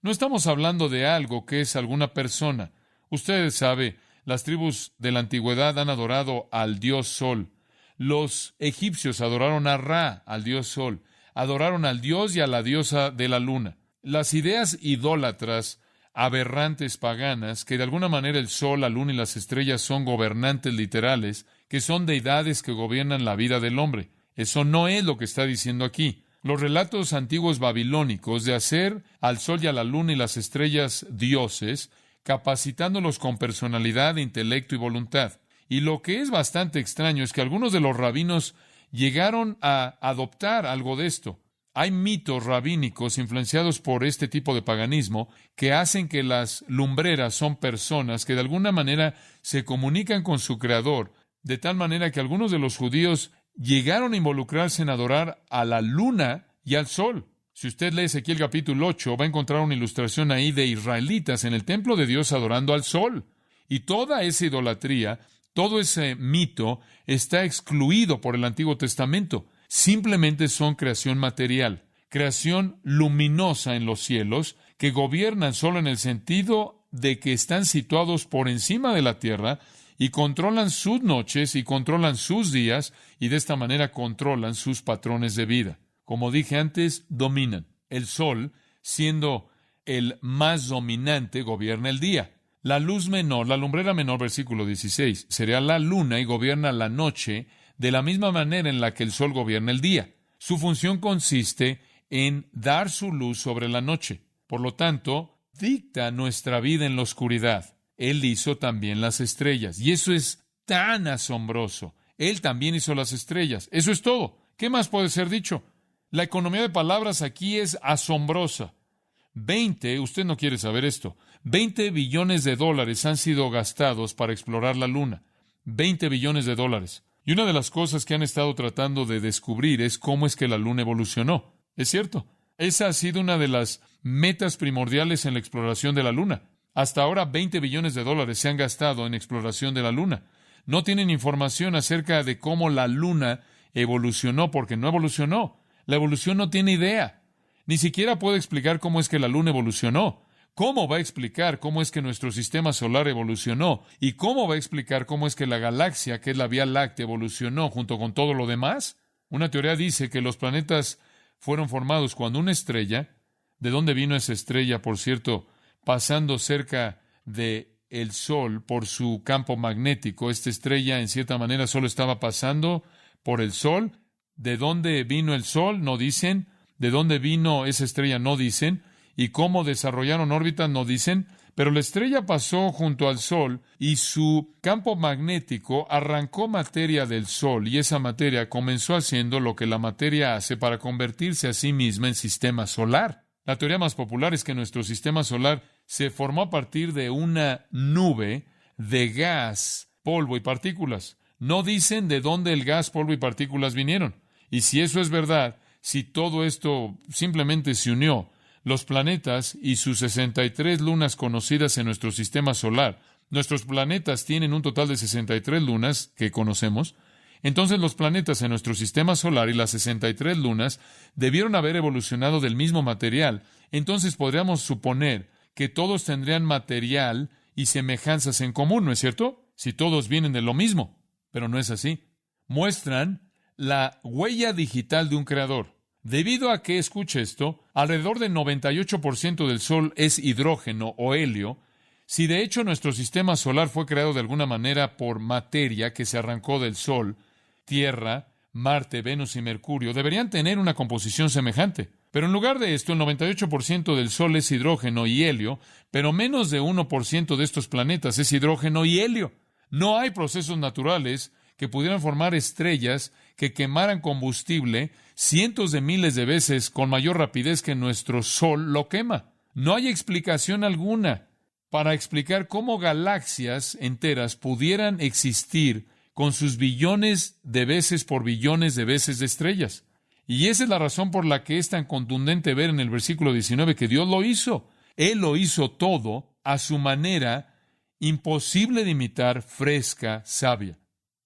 Speaker 1: No estamos hablando de algo que es alguna persona. Usted sabe, las tribus de la antigüedad han adorado al dios sol. Los egipcios adoraron a Ra, al dios sol. Adoraron al dios y a la diosa de la luna. Las ideas idólatras, aberrantes paganas, que de alguna manera el sol, la luna y las estrellas son gobernantes literales, que son deidades que gobiernan la vida del hombre. Eso no es lo que está diciendo aquí. Los relatos antiguos babilónicos de hacer al sol y a la luna y las estrellas dioses, capacitándolos con personalidad, intelecto y voluntad. Y lo que es bastante extraño es que algunos de los rabinos llegaron a adoptar algo de esto. Hay mitos rabínicos influenciados por este tipo de paganismo que hacen que las lumbreras son personas que de alguna manera se comunican con su creador, de tal manera que algunos de los judíos llegaron a involucrarse en adorar a la luna y al sol. Si usted lee Ezequiel capítulo 8, va a encontrar una ilustración ahí de israelitas en el templo de Dios adorando al sol. Y toda esa idolatría, todo ese mito está excluido por el Antiguo Testamento. Simplemente son creación material, creación luminosa en los cielos, que gobiernan solo en el sentido de que están situados por encima de la tierra y controlan sus noches y controlan sus días y de esta manera controlan sus patrones de vida. Como dije antes, dominan. El sol, siendo el más dominante, gobierna el día. La luz menor, la lumbrera menor, versículo 16, sería la luna y gobierna la noche de la misma manera en la que el sol gobierna el día. Su función consiste en dar su luz sobre la noche. Por lo tanto, dicta nuestra vida en la oscuridad. Él hizo también las estrellas. Y eso es tan asombroso. Él también hizo las estrellas. Eso es todo. ¿Qué más puede ser dicho? La economía de palabras aquí es asombrosa. Usted no quiere saber esto, $20 billones han sido gastados para explorar la luna. $20 billones. Y una de las cosas que han estado tratando de descubrir es cómo es que la Luna evolucionó. Es cierto, esa ha sido una de las metas primordiales en la exploración de la Luna. Hasta ahora, $20 billones se han gastado en exploración de la Luna. No tienen información acerca de cómo la Luna evolucionó, porque no evolucionó. La evolución no tiene idea. Ni siquiera puede explicar cómo es que la Luna evolucionó. ¿Cómo va a explicar cómo es que nuestro sistema solar evolucionó? ¿Y cómo va a explicar cómo es que la galaxia, que es la Vía Láctea, evolucionó junto con todo lo demás? Una teoría dice que los planetas fueron formados cuando una estrella, ¿de dónde vino esa estrella, por cierto? Pasando cerca de el Sol por su campo magnético. Esta estrella, en cierta manera, solo estaba pasando por el Sol. ¿De dónde vino el Sol? No dicen. ¿De dónde vino esa estrella? No dicen. ¿Y cómo desarrollaron órbitas? No dicen. Pero la estrella pasó junto al Sol y su campo magnético arrancó materia del Sol, y esa materia comenzó haciendo lo que la materia hace para convertirse a sí misma en sistema solar. La teoría más popular es que nuestro sistema solar se formó a partir de una nube de gas, polvo y partículas. No dicen de dónde el gas, polvo y partículas vinieron. Y si eso es verdad, si todo esto simplemente se unió, los planetas y sus 63 lunas conocidas en nuestro sistema solar, nuestros planetas tienen un total de 63 lunas que conocemos. Entonces los planetas en nuestro sistema solar y las 63 lunas debieron haber evolucionado del mismo material. Entonces podríamos suponer que todos tendrían material y semejanzas en común, ¿no es cierto? Si todos vienen de lo mismo. Pero no es así. Muestran la huella digital de un creador. Debido a que, escuche esto, alrededor del 98% del Sol es hidrógeno o helio. Si de hecho nuestro sistema solar fue creado de alguna manera por materia que se arrancó del Sol, Tierra, Marte, Venus y Mercurio deberían tener una composición semejante. Pero en lugar de esto, el 98% del Sol es hidrógeno y helio, pero menos de 1% de estos planetas es hidrógeno y helio. No hay procesos naturales que pudieran formar estrellas que quemaran combustible cientos de miles de veces con mayor rapidez que nuestro Sol lo quema. No hay explicación alguna para explicar cómo galaxias enteras pudieran existir con sus billones de veces por billones de veces de estrellas. Y esa es la razón por la que es tan contundente ver en el versículo 19 que Dios lo hizo. Él lo hizo todo a su manera, imposible de imitar, fresca, sabia.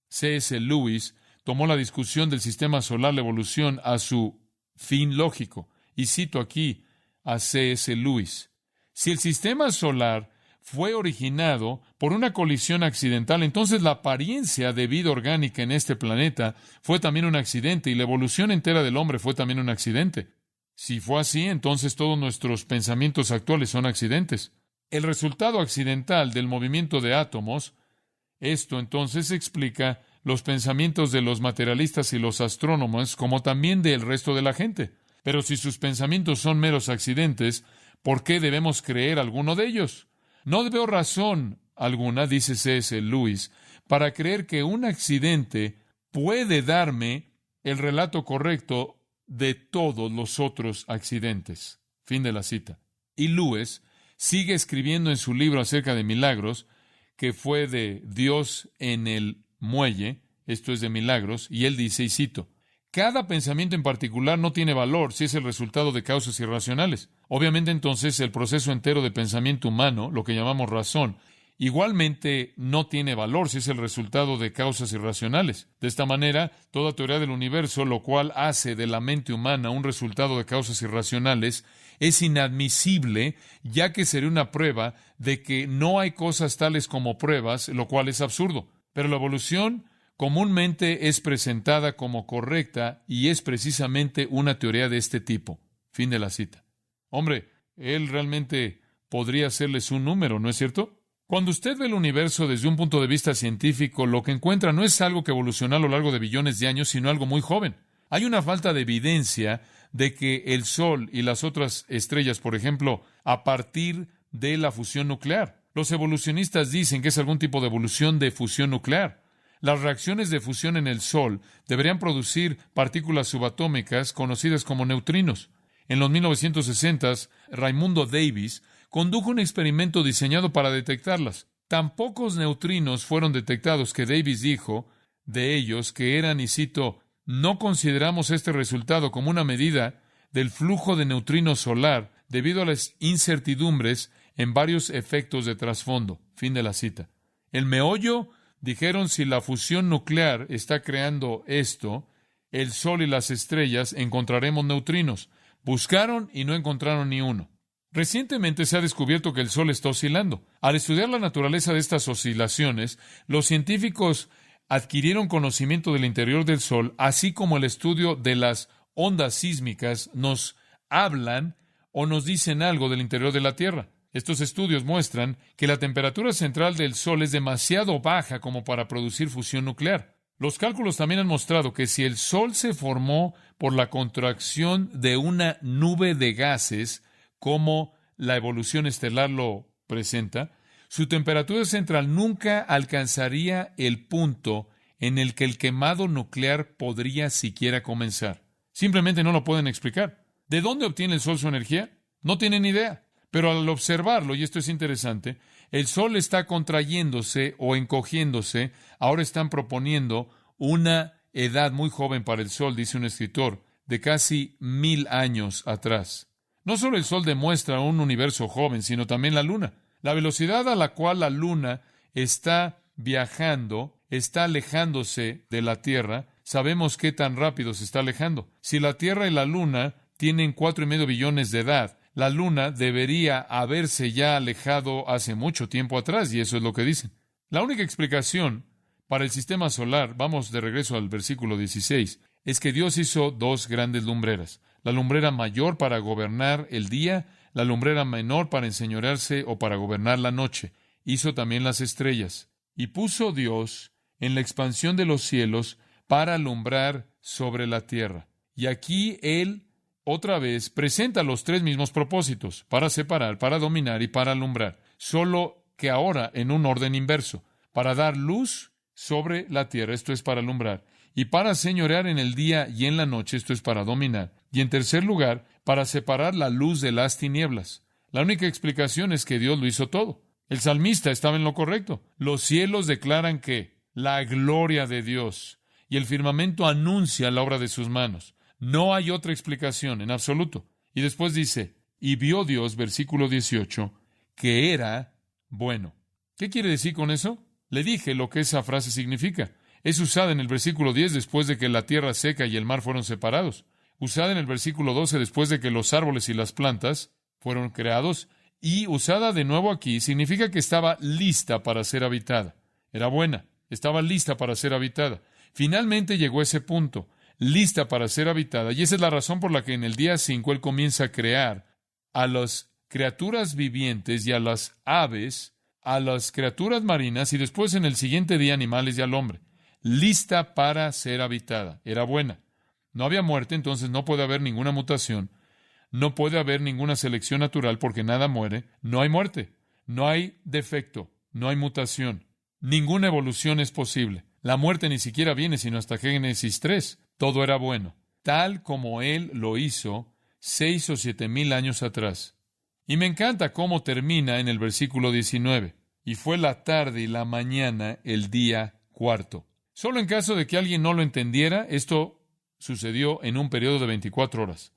Speaker 1: C.S. Lewis tomó la discusión del sistema solar, la evolución, a su fin lógico. Y cito aquí a C.S. Lewis. Si el sistema solar fue originado por una colisión accidental, entonces la apariencia de vida orgánica en este planeta fue también un accidente, y la evolución entera del hombre fue también un accidente. Si fue así, entonces todos nuestros pensamientos actuales son accidentes. El resultado accidental del movimiento de átomos, esto entonces explica los pensamientos de los materialistas y los astrónomos, como también del resto de la gente. Pero si sus pensamientos son meros accidentes, ¿por qué debemos creer alguno de ellos? No veo razón alguna, dice C.S. Lewis, para creer que un accidente puede darme el relato correcto de todos los otros accidentes. Fin de la cita. Y Lewis sigue escribiendo en su libro acerca de milagros, que fue de Dios en el muelle, esto es de milagros, y él dice, y cito, cada pensamiento en particular no tiene valor si es el resultado de causas irracionales. Obviamente, entonces, el proceso entero de pensamiento humano, lo que llamamos razón, igualmente no tiene valor si es el resultado de causas irracionales. De esta manera, toda teoría del universo, lo cual hace de la mente humana un resultado de causas irracionales, es inadmisible, ya que sería una prueba de que no hay cosas tales como pruebas, lo cual es absurdo. Pero la evolución comúnmente es presentada como correcta y es precisamente una teoría de este tipo. Fin de la cita. Hombre, él realmente podría hacerles un número, ¿no es cierto? Cuando usted ve el universo desde un punto de vista científico, lo que encuentra no es algo que evolucionó a lo largo de billones de años, sino algo muy joven. Hay una falta de evidencia de que el Sol y las otras estrellas, por ejemplo, a partir de la fusión nuclear. Los evolucionistas dicen que es algún tipo de evolución de fusión nuclear. Las reacciones de fusión en el Sol deberían producir partículas subatómicas conocidas como neutrinos. En los 1960s, Raimundo Davis condujo un experimento diseñado para detectarlas. Tan pocos neutrinos fueron detectados que Davis dijo, de ellos que eran, y cito, no consideramos este resultado como una medida del flujo de neutrinos solar debido a las incertidumbres en varios efectos de trasfondo. Fin de la cita. El meollo, dijeron, si la fusión nuclear está creando esto, el Sol y las estrellas, encontraremos neutrinos. Buscaron y no encontraron ni uno. Recientemente se ha descubierto que el Sol está oscilando. Al estudiar la naturaleza de estas oscilaciones, los científicos adquirieron conocimiento del interior del Sol, así como el estudio de las ondas sísmicas nos hablan o nos dicen algo del interior de la Tierra. Estos estudios muestran que la temperatura central del Sol es demasiado baja como para producir fusión nuclear. Los cálculos también han mostrado que si el Sol se formó por la contracción de una nube de gases, como la evolución estelar lo presenta, su temperatura central nunca alcanzaría el punto en el que el quemado nuclear podría siquiera comenzar. Simplemente no lo pueden explicar. ¿De dónde obtiene el Sol su energía? No tienen idea. Pero al observarlo, y esto es interesante, el Sol está contrayéndose o encogiéndose. Ahora están proponiendo una edad muy joven para el Sol, dice un escritor, de casi 1000 años atrás. No solo el Sol demuestra un universo joven, sino también la Luna. La velocidad a la cual la Luna está viajando, está alejándose de la Tierra. Sabemos qué tan rápido se está alejando. Si la Tierra y la Luna tienen 4,5 billones de edad, la Luna debería haberse ya alejado hace mucho tiempo atrás, y eso es lo que dicen. La única explicación para el sistema solar, vamos de regreso al versículo 16, es que Dios hizo dos grandes lumbreras. La lumbrera mayor para gobernar el día, la lumbrera menor para enseñorearse o para gobernar la noche. Hizo también las estrellas. Y puso Dios en la expansión de los cielos para alumbrar sobre la tierra. Y aquí Él, otra vez, presenta los tres mismos propósitos: para separar, para dominar y para alumbrar. Solo que ahora en un orden inverso. Para dar luz sobre la tierra, esto es para alumbrar. Y para señorear en el día y en la noche, esto es para dominar. Y en tercer lugar, para separar la luz de las tinieblas. La única explicación es que Dios lo hizo todo. El salmista estaba en lo correcto. Los cielos declaran que la gloria de Dios, y el firmamento anuncia la obra de sus manos. No hay otra explicación en absoluto. Y después dice, y vio Dios, versículo 18, que era bueno. ¿Qué quiere decir con eso? Le dije lo que esa frase significa. Es usada en el versículo 10 después de que la tierra seca y el mar fueron separados. Usada en el versículo 12 después de que los árboles y las plantas fueron creados. Y usada de nuevo aquí significa que estaba lista para ser habitada. Era buena, estaba lista para ser habitada. Finalmente llegó a ese punto, lista para ser habitada. Y esa es la razón por la que en el día 5 Él comienza a crear a las criaturas vivientes y a las aves, a las criaturas marinas, y después en el siguiente día animales y al hombre. Lista para ser habitada. Era buena. No había muerte, entonces no puede haber ninguna mutación. No puede haber ninguna selección natural porque nada muere. No hay muerte. No hay defecto. No hay mutación. Ninguna evolución es posible. La muerte ni siquiera viene sino hasta Génesis 3. Todo era bueno, tal como Él lo hizo 6 o 7,000 años atrás. Y me encanta cómo termina en el versículo 19. Y fue la tarde y la mañana el día cuarto. Solo en caso de que alguien no lo entendiera, esto sucedió en un periodo de 24 horas.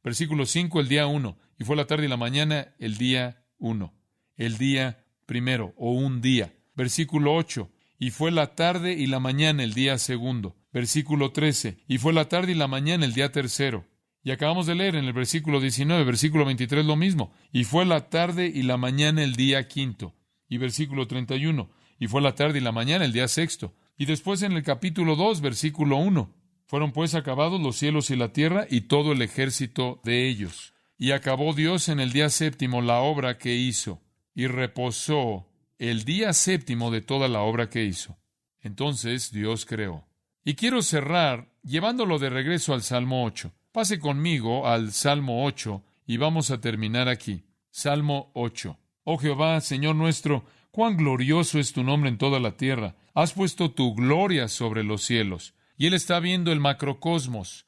Speaker 1: Versículo 5, el día 1. Y fue la tarde y la mañana el día 1. El día primero, o un día. Versículo 8. Y fue la tarde y la mañana el día segundo. Versículo 13. Y fue la tarde y la mañana el día tercero. Y acabamos de leer en el versículo 19, versículo 23 lo mismo. Y fue la tarde y la mañana el día quinto. Y versículo 31. Y fue la tarde y la mañana el día sexto. Y después en el capítulo 2, versículo 1. Fueron pues acabados los cielos y la tierra y todo el ejército de ellos. Y acabó Dios en el día séptimo la obra que hizo. Y reposó el día séptimo de toda la obra que hizo. Entonces Dios creó. Y quiero cerrar llevándolo de regreso al Salmo 8. Pase conmigo al Salmo 8 y vamos a terminar aquí. Salmo 8. Oh Jehová, Señor nuestro, cuán glorioso es tu nombre en toda la tierra. Has puesto tu gloria sobre los cielos. Y él está viendo el macrocosmos,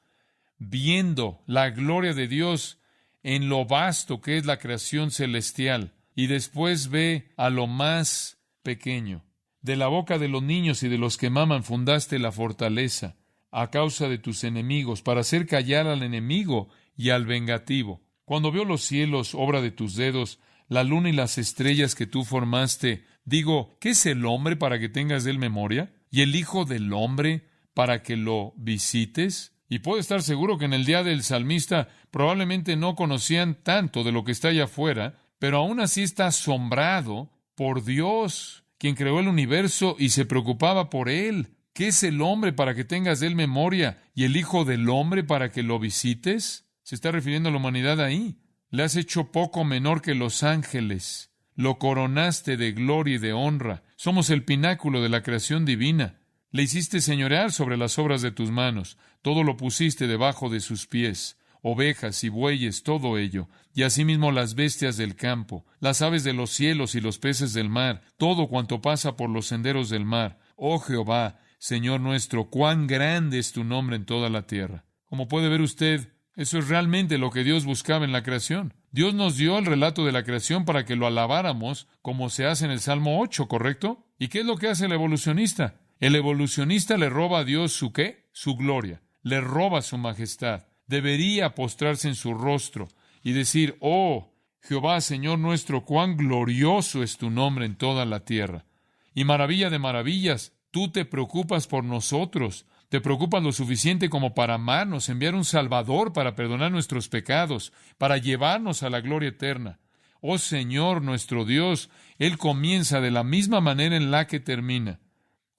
Speaker 1: viendo la gloria de Dios en lo vasto que es la creación celestial. Y después ve a lo más pequeño. De la boca de los niños y de los que maman fundaste la fortaleza, a causa de tus enemigos, para hacer callar al enemigo y al vengativo. Cuando veo los cielos, obra de tus dedos, la luna y las estrellas que tú formaste, digo, ¿qué es el hombre para que tengas de él memoria? ¿Y el hijo del hombre para que lo visites? Y puedo estar seguro que en el día del salmista probablemente no conocían tanto de lo que está allá afuera, pero aún así está asombrado por Dios, quien creó el universo y se preocupaba por él. ¿Qué es el hombre para que tengas de él memoria? ¿Y el hijo del hombre para que lo visites? Se está refiriendo a la humanidad ahí. Le has hecho poco menor que los ángeles. Lo coronaste de gloria y de honra. Somos el pináculo de la creación divina. Le hiciste señorear sobre las obras de tus manos. Todo lo pusiste debajo de sus pies. Ovejas y bueyes, todo ello. Y asimismo las bestias del campo, las aves de los cielos y los peces del mar, todo cuanto pasa por los senderos del mar. Oh Jehová, Señor nuestro, cuán grande es tu nombre en toda la tierra. Como puede ver usted, eso es realmente lo que Dios buscaba en la creación. Dios nos dio el relato de la creación para que lo alabáramos, como se hace en el Salmo 8, ¿correcto? ¿Y qué es lo que hace el evolucionista? El evolucionista le roba a Dios ¿su qué? Su gloria. Le roba su majestad. Debería postrarse en su rostro y decir, oh, Jehová, Señor nuestro, cuán glorioso es tu nombre en toda la tierra. Y maravilla de maravillas, tú te preocupas por nosotros. Te preocupas lo suficiente como para amarnos, enviar un Salvador para perdonar nuestros pecados, para llevarnos a la gloria eterna. Oh Señor nuestro Dios, Él comienza de la misma manera en la que termina.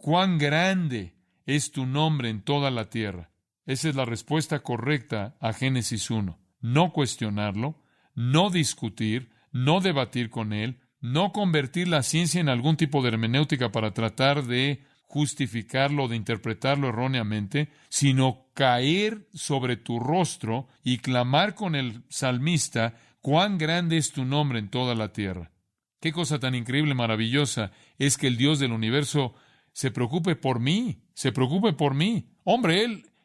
Speaker 1: ¡Cuán grande es tu nombre en toda la tierra! Esa es la respuesta correcta a Génesis 1. No cuestionarlo, no discutir, no debatir con Él, no convertir la ciencia en algún tipo de hermenéutica para tratar de justificarlo o de interpretarlo erróneamente, sino caer sobre tu rostro y clamar con el salmista, cuán grande es tu nombre en toda la tierra. Qué cosa tan increíble, maravillosa, es que el Dios del universo se preocupe por mí, se preocupe por mí. Hombre,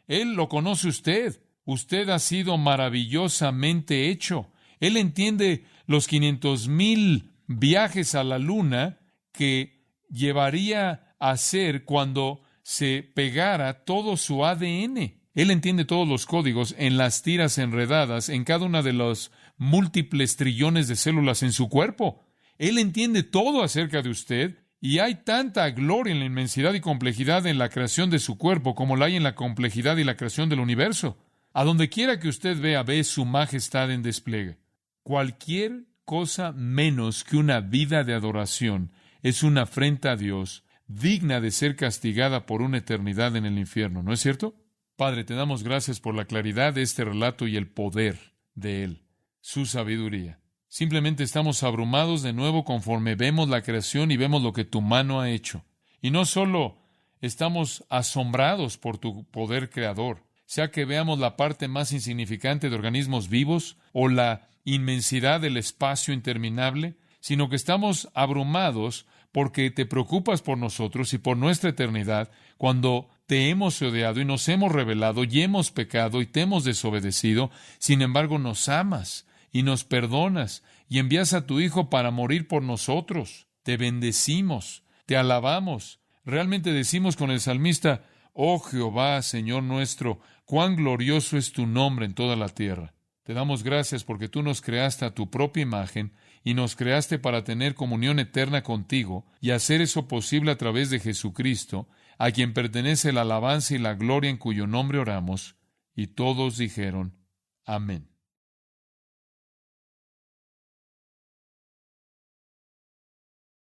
Speaker 1: Él lo conoce usted. Usted ha sido maravillosamente hecho. Él entiende los 500,000 viajes a la luna que llevaría a hacer cuando se pegara todo su ADN. Él entiende todos los códigos en las tiras enredadas en cada una de los múltiples trillones de células en su cuerpo. Él entiende todo acerca de usted, y hay tanta gloria en la inmensidad y complejidad en la creación de su cuerpo como la hay en la complejidad y la creación del universo. A donde quiera que usted vea, ve su majestad en despliegue. Cualquier cosa menos que una vida de adoración es una afrenta a Dios, digna de ser castigada por una eternidad en el infierno, ¿no es cierto? Padre, te damos gracias por la claridad de este relato y el poder de él, su sabiduría. Simplemente estamos abrumados de nuevo conforme vemos la creación y vemos lo que tu mano ha hecho. Y no solo estamos asombrados por tu poder creador, sea que veamos la parte más insignificante de organismos vivos o la inmensidad del espacio interminable, sino que estamos abrumados porque te preocupas por nosotros y por nuestra eternidad cuando te hemos odiado y nos hemos rebelado y hemos pecado y te hemos desobedecido. Sin embargo, nos amas y nos perdonas, y envías a tu Hijo para morir por nosotros. Te bendecimos, te alabamos. Realmente decimos con el salmista, oh Jehová, Señor nuestro, cuán glorioso es tu nombre en toda la tierra. Te damos gracias porque tú nos creaste a tu propia imagen y nos creaste para tener comunión eterna contigo y hacer eso posible a través de Jesucristo, a quien pertenece la alabanza y la gloria en cuyo nombre oramos. Y todos dijeron, amén.